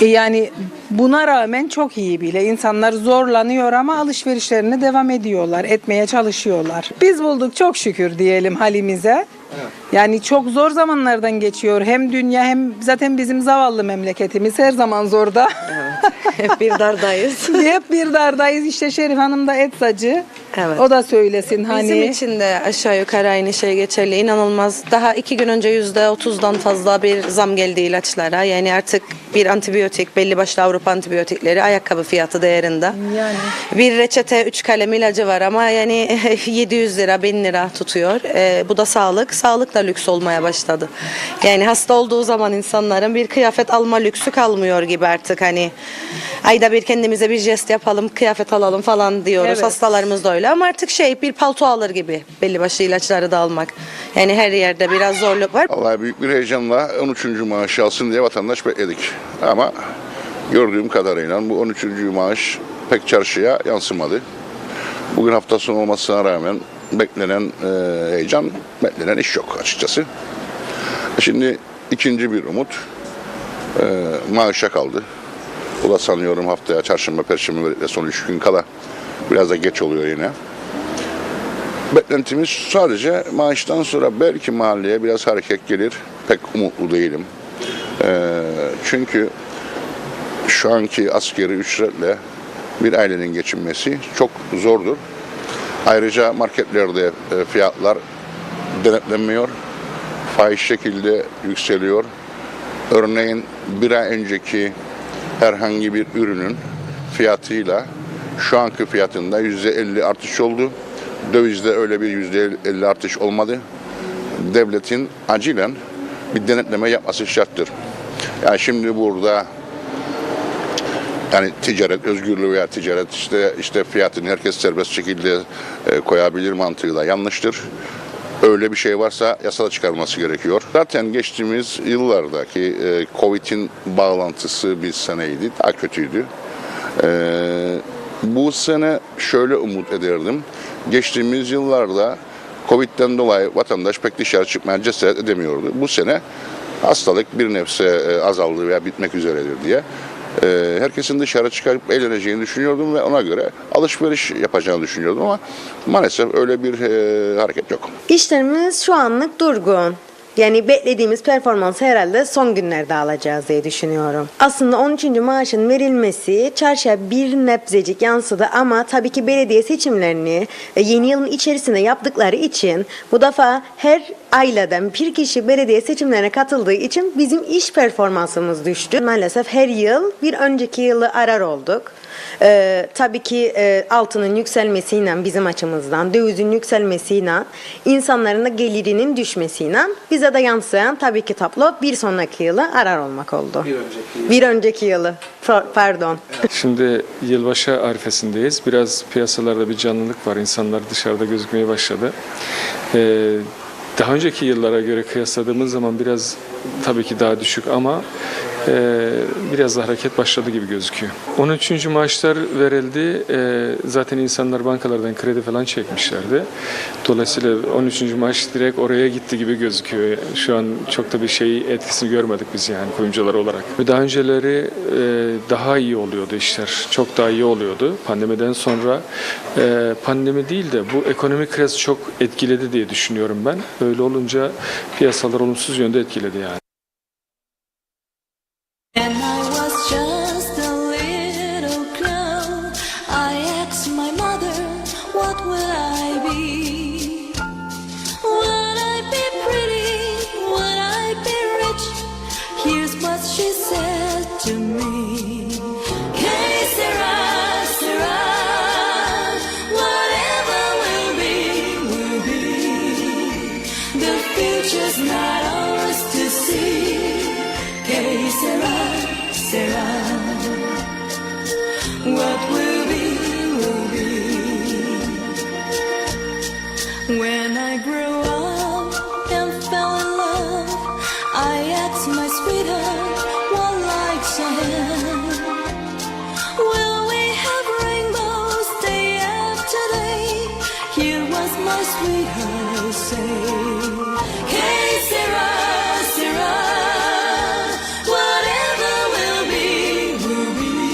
Yani Buna rağmen çok iyi bile. İnsanlar zorlanıyor ama alışverişlerine devam ediyorlar, etmeye çalışıyorlar. Biz bulduk çok şükür diyelim halimize. Yani çok zor zamanlardan geçiyor. Hem dünya hem zaten bizim zavallı memleketimiz her zaman zorda. Hep bir dardayız. Hep bir dardayız. İşte Şerif Hanım da etsacı. Evet. O da söylesin hani. Bizim için de aşağı yukarı aynı şey geçerli. İnanılmaz. Daha 2 gün önce %30'dan fazla bir zam geldi ilaçlara. Yani artık bir antibiyotik, belli başlı Avrupa antibiyotikleri ayakkabı fiyatı değerinde. Yani. Bir reçete 3 kalem ilacı var ama yani 700 lira, 1000 lira tutuyor. Bu da sağlık. Sağlık da lüks olmaya başladı. Yani hasta olduğu zaman insanların bir kıyafet alma lüksü kalmıyor gibi artık hani. Ayda bir kendimize bir jest yapalım, kıyafet alalım falan diyoruz. Evet. Hastalarımız da öyle ama artık bir palto alır gibi belli başlı ilaçları da almak. Yani her yerde biraz zorluk var. Vallahi büyük bir heyecanla 13. maaşı alsın diye vatandaş bekledik. Ama gördüğüm kadarıyla bu 13. maaş pek çarşıya yansımadı. Bugün hafta sonu olmasına rağmen beklenen heyecan, beklenen iş yok açıkçası. Şimdi ikinci bir umut maaşa kaldı. Bu da sanıyorum haftaya çarşamba, perşembe ve son 3 gün kala. Biraz da geç oluyor yine. Beklentimiz sadece maaştan sonra belki mahalleye biraz hareket gelir. Pek umutlu değilim. Çünkü şu anki asgari ücretle bir ailenin geçinmesi çok zordur. Ayrıca marketlerde fiyatlar denetlenmiyor. Fahiş şekilde yükseliyor. Örneğin bir ay önceki herhangi bir ürünün fiyatıyla şu anki fiyatında %50 artış oldu. Dövizde öyle bir %50 artış olmadı. Devletin acilen bir denetleme yapması şarttır. Yani şimdi burada yani ticaret özgürlüğü veya ticaret işte fiyatını herkes serbest şekilde koyabilir mantığı da yanlıştır. Öyle bir şey varsa yasada çıkarılması gerekiyor. Zaten geçtiğimiz yıllardaki Covid'in bağlantısı bir seneydi, daha kötüydü. Bu sene şöyle umut ederdim. Geçtiğimiz yıllarda Covid'den dolayı vatandaş pek dışarı çıkmaya cesaret edemiyordu. Bu sene hastalık bir nebze azaldı veya bitmek üzeredir diye. Herkesin dışarı çıkarıp eğleneceğini düşünüyordum ve ona göre alışveriş yapacağını düşünüyordum ama maalesef öyle bir hareket yok. İşlerimiz şu anlık durgun. Yani beklediğimiz performansı herhalde son günlerde alacağız diye düşünüyorum. Aslında 13. maaşın verilmesi çarşıya bir nebzecik yansıdı ama tabii ki belediye seçimlerini yeni yılın içerisinde yaptıkları için bu defa her aileden bir kişi belediye seçimlerine katıldığı için bizim iş performansımız düştü. Maalesef her yıl bir önceki yılı arar olduk. Tabii ki altının yükselmesiyle bizim açımızdan, dövizin yükselmesiyle, insanların da gelirinin düşmesiyle bize de yansıyan tabii ki tablo bir sonraki yılı arar olmak oldu. Bir önceki yılı. Pardon. Şimdi yılbaşı arifesindeyiz. Biraz piyasalarda bir canlılık var. İnsanlar dışarıda gözükmeye başladı. Daha önceki yıllara göre kıyasladığımız zaman biraz tabii ki daha düşük ama biraz da hareket başladı gibi gözüküyor. 13. maaşlar verildi. Zaten insanlar bankalardan kredi falan çekmişlerdi. Dolayısıyla 13. maaş direkt oraya gitti gibi gözüküyor. Şu an çok da bir etkisini görmedik biz yani kuyumcular olarak. Daha önceleri daha iyi oluyordu işler. Çok daha iyi oluyordu. Pandemiden sonra pandemi değil de bu ekonomik kriz çok etkiledi diye düşünüyorum ben. Öyle olunca piyasalar olumsuz yönde etkiledi yani. When I was just a little girl, I asked my mother, what will I be? Will I be pretty? Will I be rich? Here's what she said to me. Que sera, sera, whatever will be. The future's not ours to see. Que sera, sera, what will be, will be. When I grew up and fell in love, I asked my sweetheart, what likes I have? Will we have rainbows day after day? Here was my sweetheart say, que sera, sera, whatever will be, will be.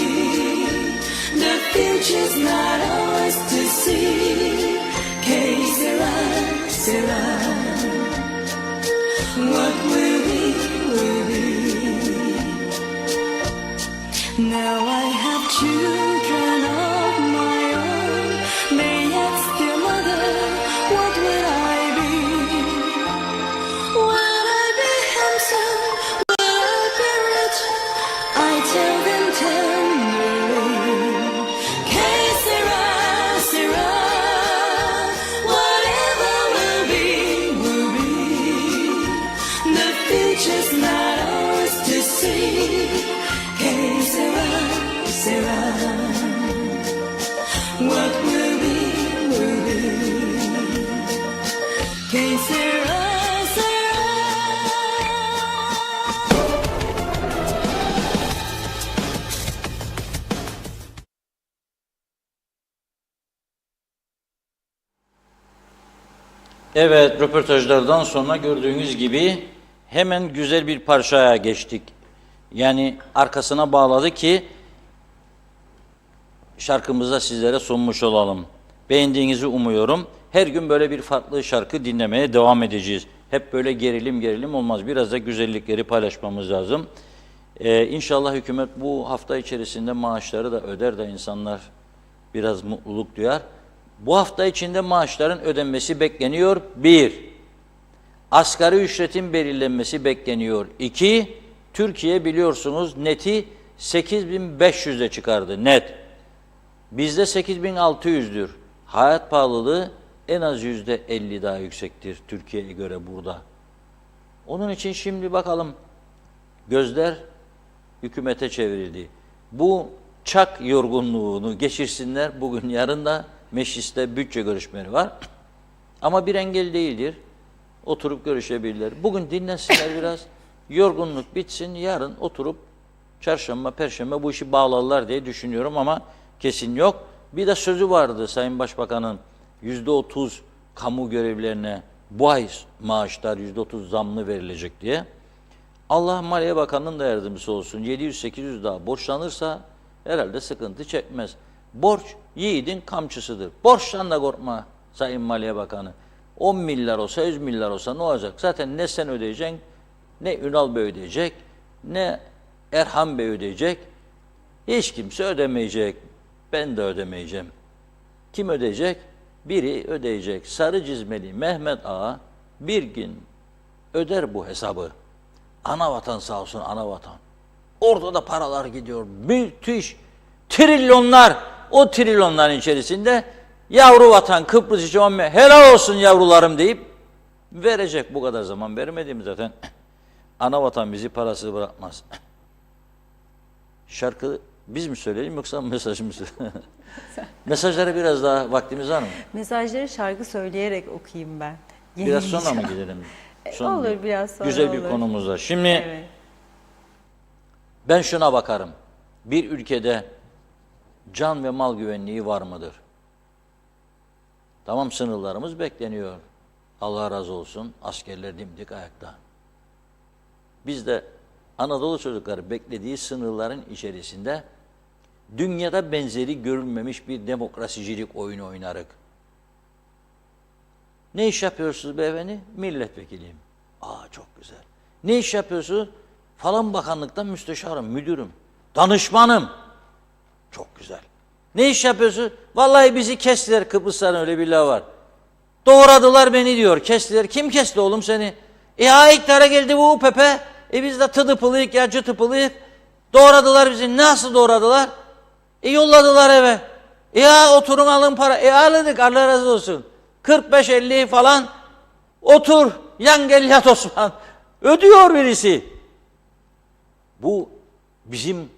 Evet, röportajlardan sonra gördüğünüz gibi hemen güzel bir parçaya geçtik. Yani arkasına bağladı ki şarkımızı sizlere sunmuş olalım. Beğendiğinizi umuyorum. Her gün böyle bir farklı şarkı dinlemeye devam edeceğiz. Hep böyle gerilim olmaz. Biraz da güzellikleri paylaşmamız lazım. İnşallah hükümet bu hafta içerisinde maaşları da öder de insanlar biraz mutluluk duyar. Bu hafta içinde maaşların ödenmesi bekleniyor. 1. Asgari ücretin belirlenmesi bekleniyor. 2. Türkiye biliyorsunuz neti 8.500'e çıkardı net. Bizde 8.600'dür. Hayat pahalılığı en az %50 daha yüksektir Türkiye'ye göre burada. Onun için şimdi bakalım gözler hükümete çevrildi. Bu çak yorgunluğunu geçirsinler. Bugün yarın da mecliste bütçe görüşmeleri var. Ama bir engel değildir. Oturup görüşebilirler. Bugün dinlensinler biraz. Yorgunluk bitsin. Yarın oturup çarşamba, perşembe bu işi bağlarlar diye düşünüyorum ama kesin yok. Bir de sözü vardı Sayın Başbakan'ın %30 kamu görevlilerine bu ay maaşlar %30 zamlı verilecek diye. Allah Maliye Bakanı'nın da yardımcısı olsun. 700-800 daha borçlanırsa herhalde sıkıntı çekmez. Borç yiğidin kamçısıdır. Borçtan da korkma Sayın Maliye Bakanı. 10 milyar olsa 100 milyar olsa ne olacak? Zaten ne sen ödeyeceksin, ne Ünal Bey ödeyecek, ne Erhan Bey ödeyecek. Hiç kimse ödemeyecek. Ben de ödemeyeceğim. Kim ödeyecek? Biri ödeyecek. Sarı cizmeli Mehmet Ağa bir gün öder bu hesabı. Ana vatan sağ olsun, ana vatan. Orada da paralar gidiyor. Müthiş. Trilyonlar. O trilyonların içerisinde yavru vatan Kıbrıs için helal olsun yavrularım deyip verecek. Bu kadar zaman vermediğim zaten. Ana vatan bizi parasız bırakmaz. Şarkı biz mi söyleyelim yoksa mesaj mı söyleyelim? Mesajlara biraz daha vaktimiz var mı? Mesajları şarkı söyleyerek okuyayım ben. Biraz sonra mı gidelim? Olur, biraz sonra güzel olur. bir konumuz var. Şimdi Evet. ben şuna bakarım. Bir ülkede can ve mal güvenliği var mıdır? Tamam, sınırlarımız bekleniyor. Allah razı olsun. Askerler dimdik ayakta. Biz de Anadolu çocukları beklediği sınırların içerisinde dünyada benzeri görülmemiş bir demokrasicilik oyunu oynarık. Ne iş yapıyorsunuz beyefendi? Milletvekiliyim. Çok güzel. Ne iş yapıyorsunuz? Falan bakanlıktan müsteşarım, müdürüm, danışmanım. Çok güzel. Ne iş yapıyorsunuz? Vallahi bizi kestiler, Kıbrıs'tan öyle bir laf var. Doğradılar beni diyor, kestiler. Kim kesti oğlum seni? İktidara geldi bu UPP. Biz de tıdıpılıyık ya, cıtıpılıyık. Doğradılar bizi. Nasıl doğradılar? Yolladılar eve. Oturun alın para. Alırdık, Allah razı olsun. 45-50 falan. Otur, yan gel yat Osman. Ödüyor birisi. Bu bizim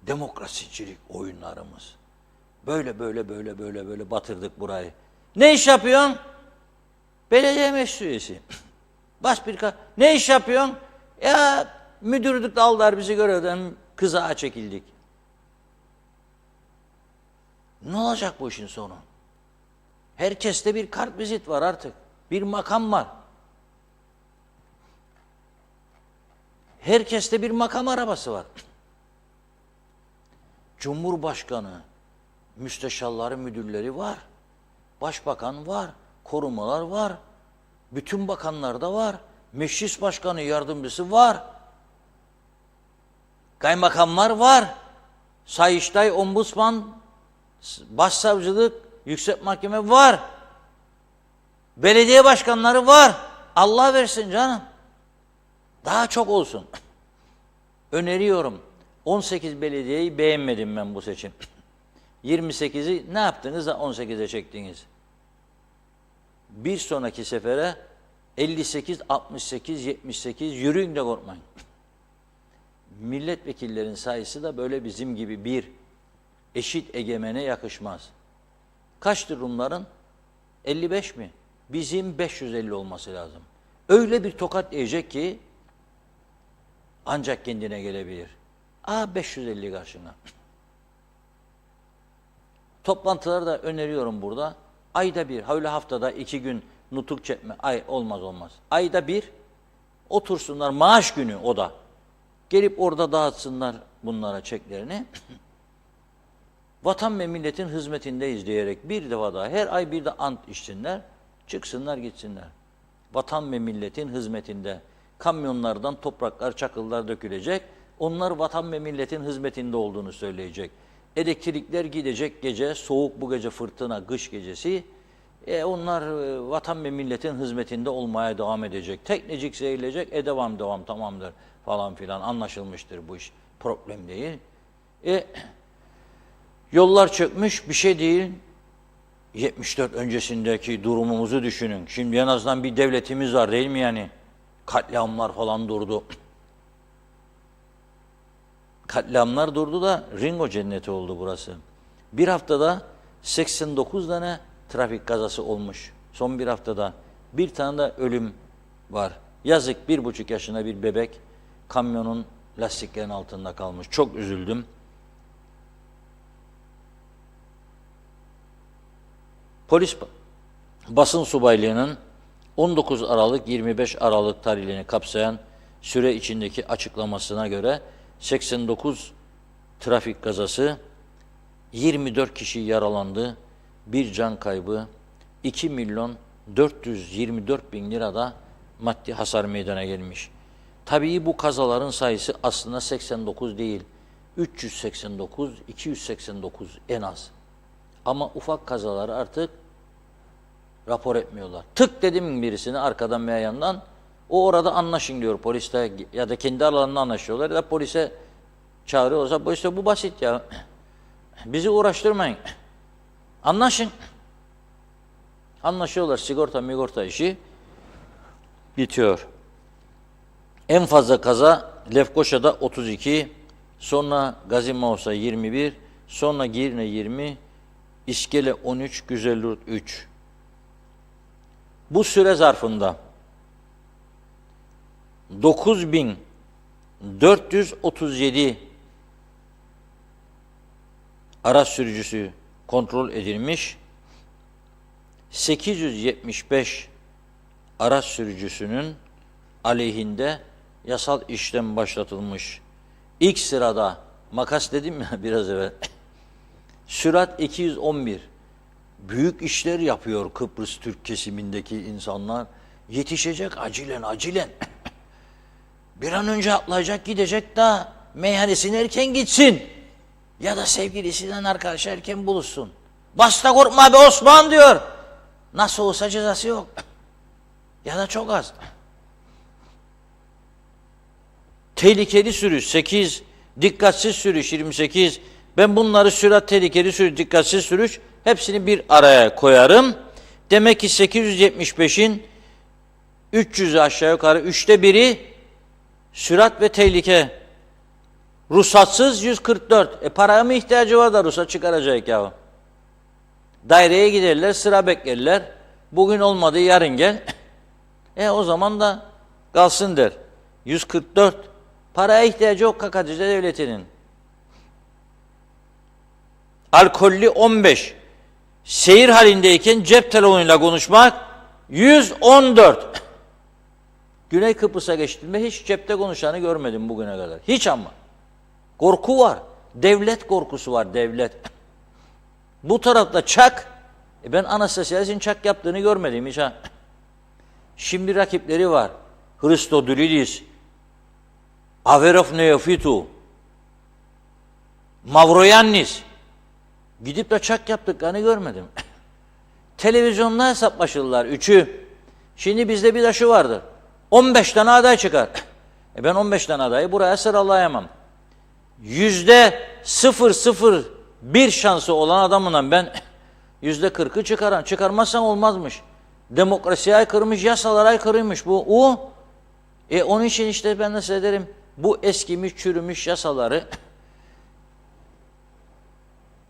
demokrasicilik oyunlarımız. Böyle batırdık burayı. Ne iş yapıyorsun? Belediye meclis üyesi. Ne iş yapıyorsun? Müdürlükte aldılar bizi görevden, kızağa çekildik. Ne olacak bu işin sonu? Herkeste bir kartvizit var artık. Bir makam var. Herkeste bir makam arabası var. Cumhurbaşkanı, müsteşarları, müdürleri var. Başbakan var. Korumalar var. Bütün bakanlarda var. Meclis başkanı yardımcısı var. Kaymakamlar var. Sayıştay, Ombudsman, Başsavcılık, Yüksek Mahkeme var. Belediye başkanları var. Allah versin canım. Daha çok olsun. Öneriyorum. 18 belediyeyi beğenmedim ben bu seçim. 28'i ne yaptınız da 18'e çektiniz? Bir sonraki sefere 58, 68, 78 yürüyün de korkmayın. Milletvekillerin sayısı da böyle bizim gibi bir eşit egemene yakışmaz. Kaçtır Rumların? 55 mi? Bizim 550 olması lazım. Öyle bir tokat yiyecek ki ancak kendine gelebilir. 550 karşına. Toplantıları da öneriyorum burada. Ayda bir, öyle haftada 2 gün nutuk çekme. Ay olmaz olmaz. Ayda bir otursunlar, maaş günü o da. Gelip orada dağıtsınlar bunlara çeklerini. Vatan ve milletin hizmetindeyiz diyerek bir defa daha her ay bir de ant içsinler. Çıksınlar gitsinler. Vatan ve milletin hizmetinde. Kamyonlardan topraklar, çakıllar dökülecek. Onlar vatan ve milletin hizmetinde olduğunu söyleyecek. Elektrikler gidecek gece, soğuk bu gece fırtına, kış gecesi. Onlar vatan ve milletin hizmetinde olmaya devam edecek. Teknecik seyilecek, devam tamamdır falan filan anlaşılmıştır bu iş. Problem değil. Yollar çökmüş bir şey değil. 74 öncesindeki durumumuzu düşünün. Şimdi en azından bir devletimiz var değil mi yani? Katliamlar falan durdu. Katliamlar durdu da Ringo cenneti oldu burası. Bir haftada 89 tane trafik kazası olmuş. Son bir haftada bir tane de ölüm var. Yazık 1,5 yaşında bir bebek kamyonun lastiklerin altında kalmış. Çok üzüldüm. Polis basın subaylığının 19 Aralık 25 Aralık tarihlerini kapsayan süre içindeki açıklamasına göre 89 trafik kazası, 24 kişi yaralandı, bir can kaybı, 2 milyon 424 bin lirada maddi hasar meydana gelmiş. Tabii bu kazaların sayısı aslında 89 değil, 389, 289 en az. Ama ufak kazaları artık rapor etmiyorlar. Tık dedim birisine arkadan veya yandan, o orada anlaşın diyor poliste ya da kendi aralarında anlaşıyorlar ya da polise çağırıyorlarsa polis de bu basit ya. Bizi uğraştırmayın. Anlaşın. Anlaşıyorlar, sigorta işi bitiyor. En fazla kaza Lefkoşa'da 32, sonra Gazi Mausa 21, sonra Girne 20, İskele 13, Güzelyurt 3. Bu süre zarfında 9.437 araç sürücüsü kontrol edilmiş, 875 araç sürücüsünün aleyhinde yasal işlem başlatılmış. İlk sırada, makas dedim ya biraz evvel, sürat 211. Büyük işler yapıyor Kıbrıs Türk kesimindeki insanlar. Yetişecek acilen. Bir an önce atlayacak, gidecek de meyhanesine erken gitsin. Ya da sevgilisinden arkadaşı erken buluşsun. Bas da korkma be Osman diyor. Nasıl olsa cezası yok. Ya da çok az. Tehlikeli sürüş 8, dikkatsiz sürüş 28. Ben bunları sürat, tehlikeli sürüş, dikkatsiz sürüş hepsini bir araya koyarım. Demek ki 875'in 300'ü aşağı yukarı 1/3 sürat ve tehlike. Ruhsatsız 144. Paraya mı ihtiyacı var da ruhsat çıkaracak ya? Daireye giderler, sıra beklerler. Bugün olmadı, yarın gel. O zaman da kalsın der. 144. Paraya ihtiyacı yok KKTC devletinin. Alkollü 15. Seyir halindeyken cep telefonuyla konuşmak 114. Güney Kıbrıs'a geçtiğimde hiç cepte konuşanı görmedim bugüne kadar. Hiç ama. Korku var. Devlet korkusu var, devlet. Bu tarafta çak. Ben Anastasiadis'in çak yaptığını görmedim hiç ha. Şimdi rakipleri var. Christodoulidis, Averov Neofitu, Mavroyannis. Gidip de çak yaptıklarını görmedim. Televizyonda hesaplaşırlar 3'ü. Şimdi bizde bir de şu vardır. 15 tane aday çıkar. Ben 15 tane adayı buraya sıralayamam. %001 şansı olan adamından ben %40'ı çıkarmazsan olmazmış. Demokrasiye aykırıymış, yasalara aykırıymış bu. Onun için işte ben de size derim, bu eskimiş, çürümüş yasaları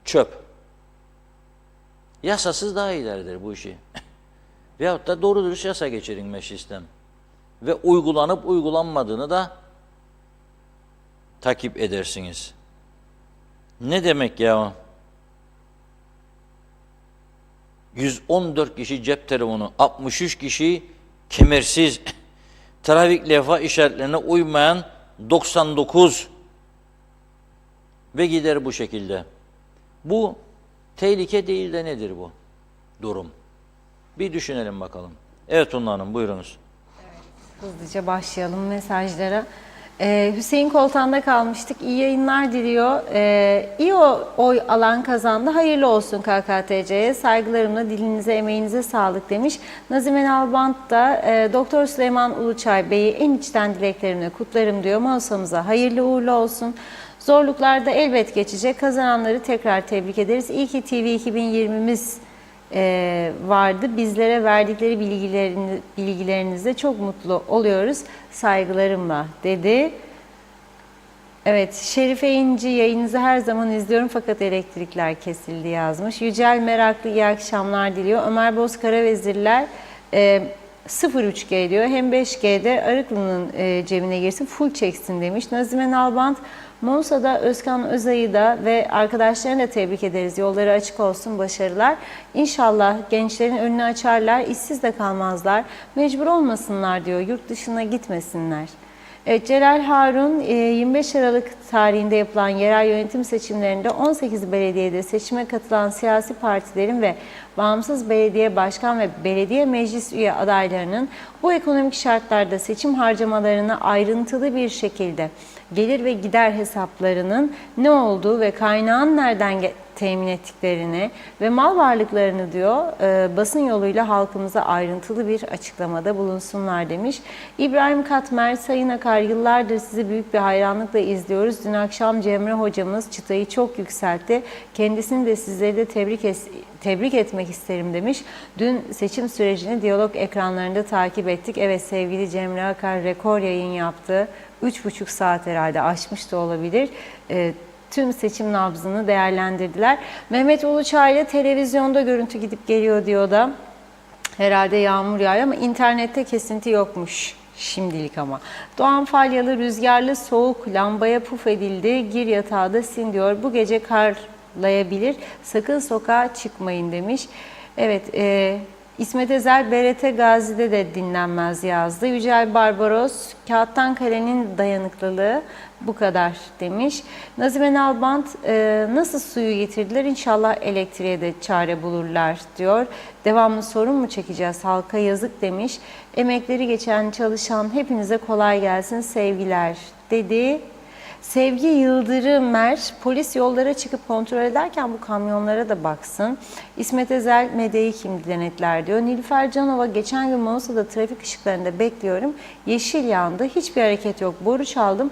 çöp. Yasasız daha iyilerdir bu işi. Veyahut da doğru dürüst yasa geçirin meclisten. Ve uygulanıp uygulanmadığını da takip edersiniz. Ne demek ya? 114 kişi cep telefonu, 63 kişi kemersiz, trafik levha işaretlerine uymayan 99 ve gider bu şekilde. Bu tehlike değil de nedir bu durum? Bir düşünelim bakalım. Evet Tunla Hanım, buyurunuz. Hızlıca başlayalım mesajlara. Hüseyin Koltan'da kalmıştık. İyi yayınlar diliyor. İyi oy alan kazandı. Hayırlı olsun KKTC'ye. Saygılarımla dilinize, emeğinize sağlık demiş. Nazime Nalbant da Doktor Süleyman Uluçay Bey'i en içten dileklerimle kutlarım diyor. Mausamıza hayırlı uğurlu olsun. Zorluklar da elbet geçecek. Kazananları tekrar tebrik ederiz. İyi ki TV 2020'miz vardı. Bizlere verdikleri bilgilerinizle çok mutlu oluyoruz. Saygılarımla dedi. Evet, Şerife İnci yayınınızı her zaman izliyorum fakat elektrikler kesildi yazmış. Yücel Meraklı iyi akşamlar diliyor. Ömer Bozkara Vezirler 03G diyor. Hem 5G'de Arıklı'nın cebine girsin full çeksin demiş. Nazime Nalbant Monsa'da Özkan Özay'ı da ve arkadaşlarını da tebrik ederiz. Yolları açık olsun, başarılar. İnşallah gençlerin önünü açarlar, işsiz de kalmazlar. Mecbur olmasınlar diyor, yurt dışına gitmesinler. Evet, Celal Harun 25 Aralık tarihinde yapılan yerel yönetim seçimlerinde 18 belediyede seçime katılan siyasi partilerin ve bağımsız belediye başkan ve belediye meclis üye adaylarının bu ekonomik şartlarda seçim harcamalarını ayrıntılı bir şekilde gelir ve gider hesaplarının ne olduğu ve kaynağın nereden temin ettiklerini ve mal varlıklarını diyor basın yoluyla halkımıza ayrıntılı bir açıklamada bulunsunlar demiş. İbrahim Katmer, Sayın Akar yıllardır sizi büyük bir hayranlıkla izliyoruz. Dün akşam Cemre hocamız çıtayı çok yükseltti. Kendisini de sizleri de tebrik etmek isterim demiş. Dün seçim sürecini diyalog ekranlarında takip ettik. Evet sevgili Cemre Akar rekor yayın yaptı. 3,5 saat herhalde aşmış da olabilir. Tüm seçim nabzını değerlendirdiler. Mehmet Uluçay'la televizyonda görüntü gidip geliyor diyor da. Herhalde yağmur yağıyor ama internette kesinti yokmuş şimdilik ama. Doğan Falyalı rüzgarlı soğuk lambaya puf edildi. Gir yatağa da sin diyor. Bu gece karlayabilir. Sakın sokağa çıkmayın demiş. Evet İsmet Ezel BRT Gazi'de de dinlenmez yazdı. Yücel Barbaros, kağıttan kalenin dayanıklılığı bu kadar demiş. Nazime Nalbant, nasıl suyu getirdiler? İnşallah elektriğe de çare bulurlar diyor. Devamlı sorun mu çekeceğiz? Halka yazık demiş. Emekleri geçen çalışan hepinize kolay gelsin sevgiler dedi. Sevgi Yıldırımer, polis yollara çıkıp kontrol ederken bu kamyonlara da baksın. İsmet Ezel medyayı kim denetler diyor. Nilüfer Canova, geçen gün Mausa'da trafik ışıklarında bekliyorum. Yeşil yandı, hiçbir hareket yok. Boru çaldım.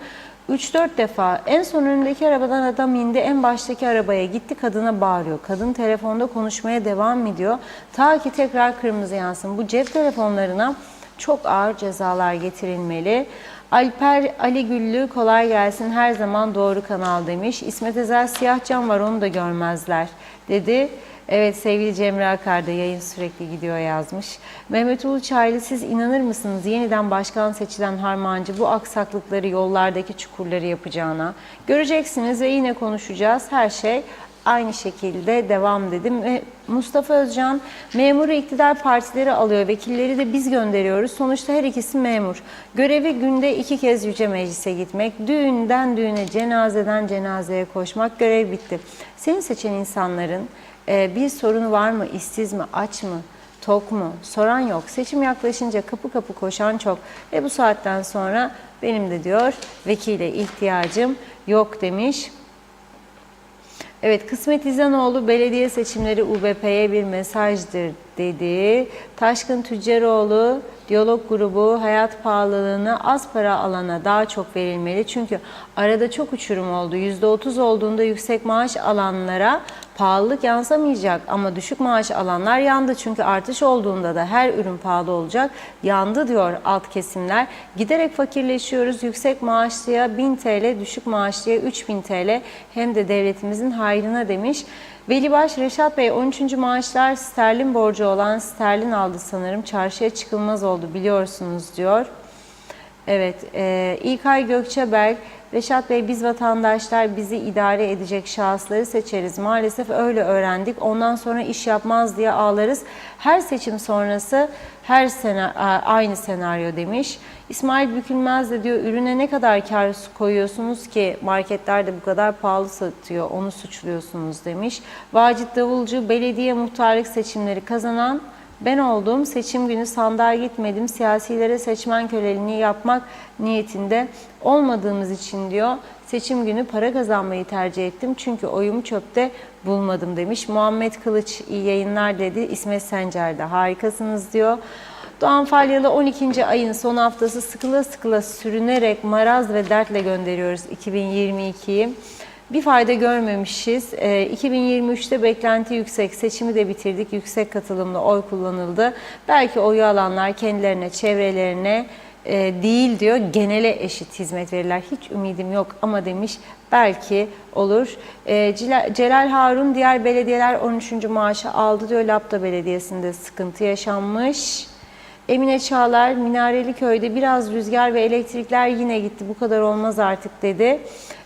3-4 defa. En son önündeki arabadan adam indi, en baştaki arabaya gitti, kadına bağırıyor. Kadın telefonda konuşmaya devam ediyor. Ta ki tekrar kırmızı yansın. Bu cep telefonlarına çok ağır cezalar getirilmeli. Alper Ali Güllü kolay gelsin her zaman doğru kanal demiş. İsmet Ezel siyah cam var onu da görmezler dedi. Evet sevgili Cemre Akar da yayın sürekli gidiyor yazmış. Mehmet Uluçaylı siz inanır mısınız yeniden başkan seçilen Harmancı bu aksaklıkları yollardaki çukurları yapacağına? Göreceksiniz ve yine konuşacağız her şey. Aynı şekilde devam dedim. Mustafa Özcan, memuru iktidar partileri alıyor, vekilleri de biz gönderiyoruz. Sonuçta her ikisi memur. Görevi günde 2 kez Yüce Meclis'e gitmek, düğünden düğüne, cenazeden cenazeye koşmak, görev bitti. Seni seçen insanların bir sorunu var mı, işsiz mi, aç mı, tok mu, soran yok. Seçim yaklaşınca kapı kapı koşan çok ve bu saatten sonra benim de diyor vekile ihtiyacım yok demiş. Evet, Kısmet İzanoğlu belediye seçimleri UBP'ye bir mesajdır dedi. Taşkın Tüccaroğlu, diyalog grubu hayat pahalılığını az para alana daha çok verilmeli. Çünkü arada çok uçurum oldu. %30 olduğunda yüksek maaş alanlara pahalılık yansımayacak ama düşük maaş alanlar yandı. Çünkü artış olduğunda da her ürün pahalı olacak. Yandı diyor alt kesimler. Giderek fakirleşiyoruz. Yüksek maaşlıya 1000 TL, düşük maaşlıya 3000 TL hem de devletimizin hayrına demiş. Velibaş Reşat Bey 13. maaşlar sterlin borcu olan sterlin aldı sanırım. Çarşıya çıkılmaz oldu biliyorsunuz diyor. Evet, İlkay Gökçeberk, Reşat Bey biz vatandaşlar bizi idare edecek şahısları seçeriz. Maalesef öyle öğrendik. Ondan sonra iş yapmaz diye ağlarız. Her seçim sonrası aynı senaryo demiş. İsmail Bükülmez de diyor ürüne ne kadar kar koyuyorsunuz ki marketlerde bu kadar pahalı satıyor onu suçluyorsunuz demiş. Vacit Davulcu belediye muhtarlık seçimleri kazanan ben oldum. Seçim günü sandığa gitmedim. Siyasilere seçmen köleliğini yapmak niyetinde olmadığımız için diyor. Seçim günü para kazanmayı tercih ettim. Çünkü oyumu çöpte bulmadım demiş. Muhammed Kılıç iyi yayınlar dedi. İsmet Sencer de harikasınız diyor. Doğan Falyalı 12. ayın son haftası sıkıla sıkıla sürünerek maraz ve dertle gönderiyoruz 2022'yi. Bir fayda görmemişiz. 2023'te beklenti yüksek. Seçimi de bitirdik. Yüksek katılımlı oy kullanıldı. Belki oyu alanlar kendilerine, çevrelerine değil diyor. Genele eşit hizmet verirler. Hiç ümidim yok ama demiş. Belki olur. Celal Harun diğer belediyeler 13. maaşı aldı diyor. Lapta Belediyesi'nde sıkıntı yaşanmış. Emine Çağlar, Minareli Köy'de biraz rüzgar ve elektrikler yine gitti. Bu kadar olmaz artık dedi.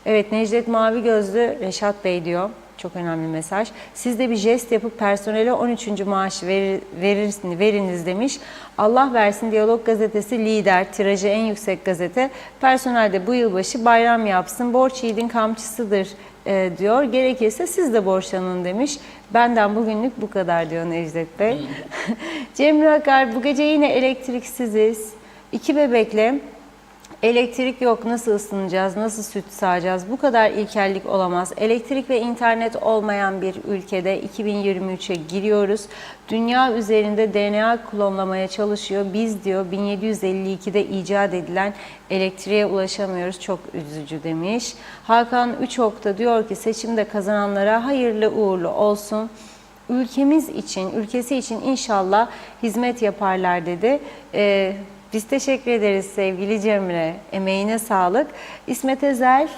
Evet, Necdet Mavi Gözlü, Reşat Bey diyor. Çok önemli mesaj. Siz de bir jest yapıp personele 13. maaşı veriniz demiş. Allah versin Diyalog Gazetesi lider, tirajı en yüksek gazete. Personel de bu yılbaşı bayram yapsın. Borç yiğidin kamçısıdır diyor. Gerekirse siz de borçlanın demiş. Benden bugünlük bu kadar diyor Necdet Bey. Cemre Akar, bu gece yine elektriksiziz. 2 bebekle elektrik yok, nasıl ısınacağız, nasıl süt sağacağız? Bu kadar ilkellik olamaz. Elektrik ve internet olmayan bir ülkede 2023'e giriyoruz. Dünya üzerinde DNA klonlamaya çalışıyor. Biz diyor 1752'de icat edilen elektriğe ulaşamıyoruz. Çok üzücü demiş. Hakan Üçok da diyor ki seçimde kazananlara hayırlı uğurlu olsun. Ülkemiz için, ülkesi için inşallah hizmet yaparlar dedi. Biz teşekkür ederiz sevgili Cemre. Emeğine sağlık. İsmet Ezel,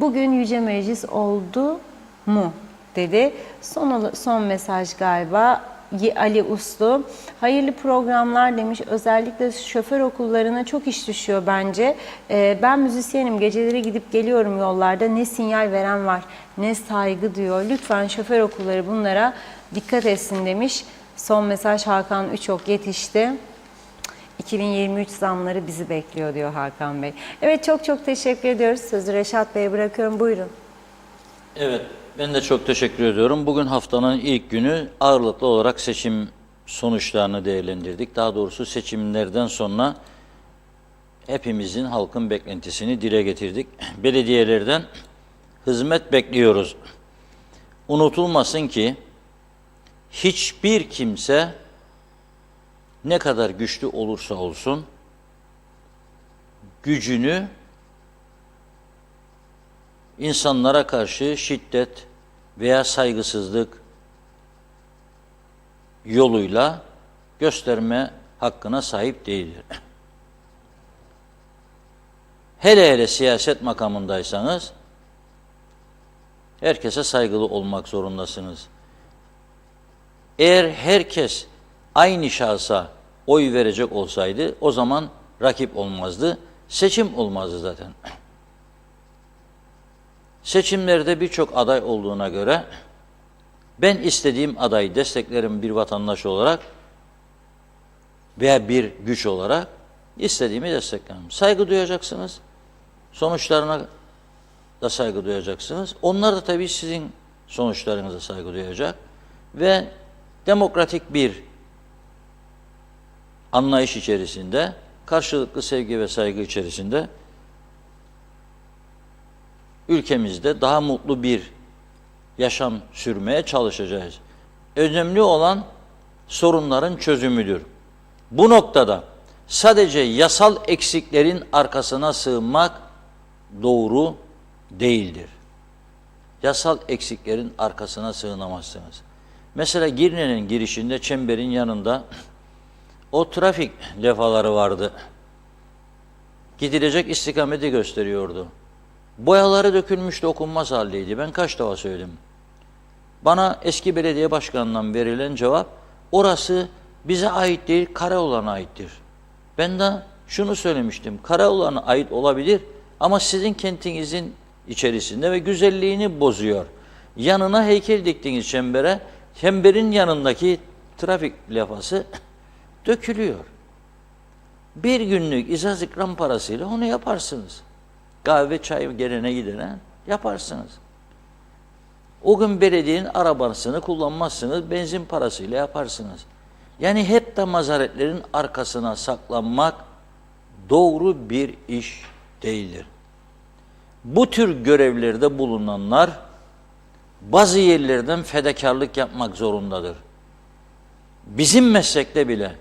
bugün Yüce Meclis oldu mu dedi. Son mesaj galiba. Ali Uslu. Hayırlı programlar demiş. Özellikle şoför okullarına çok iş düşüyor bence. Ben müzisyenim. Geceleri gidip geliyorum yollarda. Ne sinyal veren var, ne saygı diyor. Lütfen şoför okulları bunlara dikkat etsin demiş. Son mesaj Hakan Üçok yetişti. 2023 zamları bizi bekliyor diyor Hakan Bey. Evet, çok teşekkür ediyoruz. Sözü Reşat Bey'e bırakıyorum. Buyurun. Evet, ben de çok teşekkür ediyorum. Bugün haftanın ilk günü ağırlıklı olarak seçim sonuçlarını değerlendirdik. Daha doğrusu seçimlerden sonra hepimizin, halkın beklentisini dile getirdik. Belediyelerden hizmet bekliyoruz. Unutulmasın ki hiçbir kimse ne kadar güçlü olursa olsun gücünü insanlara karşı şiddet veya saygısızlık yoluyla gösterme hakkına sahip değildir. Hele siyaset makamındaysanız herkese saygılı olmak zorundasınız. Eğer herkes aynı şahsa oy verecek olsaydı o zaman rakip olmazdı, seçim olmazdı zaten. Seçimlerde birçok aday olduğuna göre ben istediğim adayı desteklerim bir vatandaş olarak veya bir güç olarak istediğimi desteklerim. Saygı duyacaksınız, sonuçlarına da saygı duyacaksınız. Onlar da tabii sizin sonuçlarınıza saygı duyacak ve demokratik bir anlayış içerisinde, karşılıklı sevgi ve saygı içerisinde ülkemizde daha mutlu bir yaşam sürmeye çalışacağız. Önemli olan sorunların çözümüdür. Bu noktada sadece yasal eksiklerin arkasına sığınmak doğru değildir. Yasal eksiklerin arkasına sığınamazsınız. Mesela Girne'nin girişinde, çemberin yanında o trafik levhaları vardı. Gidilecek istikameti gösteriyordu. Boyaları dökülmüştü, okunmaz haldeydi. Ben kaç defa söyledim. Bana eski belediye başkanından verilen cevap, orası bize ait değil, Karaoğlan'a aittir. Ben de şunu söylemiştim. Karaoğlan'a ait olabilir ama sizin kentinizin içerisinde ve güzelliğini bozuyor. Yanına heykel diktiğiniz çembere, çemberin yanındaki trafik levhası dökülüyor. Bir günlük izaz ikram parasıyla onu yaparsınız. Kahve, çay gelene gidene yaparsınız. O gün belediyenin arabasını kullanmazsınız, benzin parasıyla yaparsınız. Yani hep de mazaretlerin arkasına saklanmak doğru bir iş değildir. Bu tür görevlerde bulunanlar bazı yerlerden fedakarlık yapmak zorundadır. Bizim meslekte bile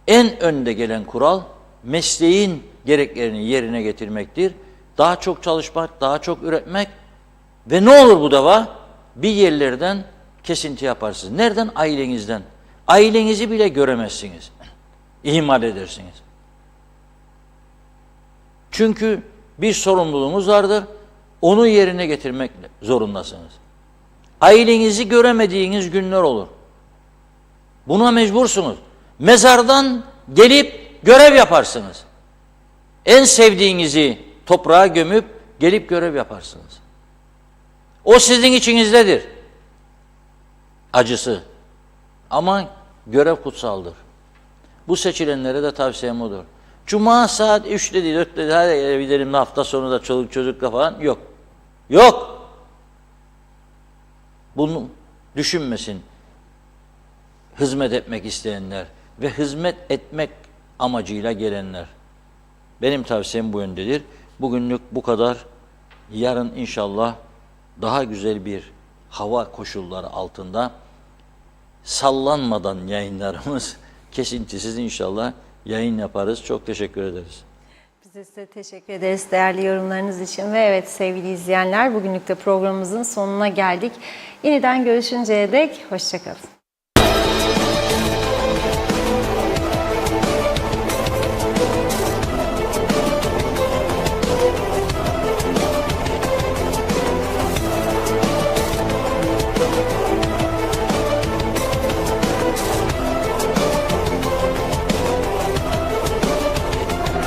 en önde gelen kural mesleğin gereklerini yerine getirmektir. Daha çok çalışmak, daha çok üretmek ve ne olur bu defa? Bir yerlerden kesinti yaparsınız. Nereden? Ailenizden. Ailenizi bile göremezsiniz. İhmal edersiniz. Çünkü bir sorumluluğunuz vardır. Onu yerine getirmek zorundasınız. Ailenizi göremediğiniz günler olur. Buna mecbursunuz. Mezardan gelip görev yaparsınız. En sevdiğinizi toprağa gömüp gelip görev yaparsınız. O sizin içinizdedir. Acısı. Ama görev kutsaldır. Bu seçilenlere de tavsiyem odur. Cuma saat 3'te değil, 4'te değil, hadi eve gidelim hafta sonu da çoluk çocukla falan. Yok. Yok. Bunu düşünmesin hizmet etmek isteyenler ve hizmet etmek amacıyla gelenler. Benim tavsiyem bu yöndedir. Bugünlük bu kadar. Yarın inşallah daha güzel bir hava koşulları altında sallanmadan yayınlarımız kesintisiz inşallah yayın yaparız. Çok teşekkür ederiz. Biz de size teşekkür ederiz değerli yorumlarınız için ve evet sevgili izleyenler bugünlük de programımızın sonuna geldik. Yeniden görüşünceye dek hoşça kalın.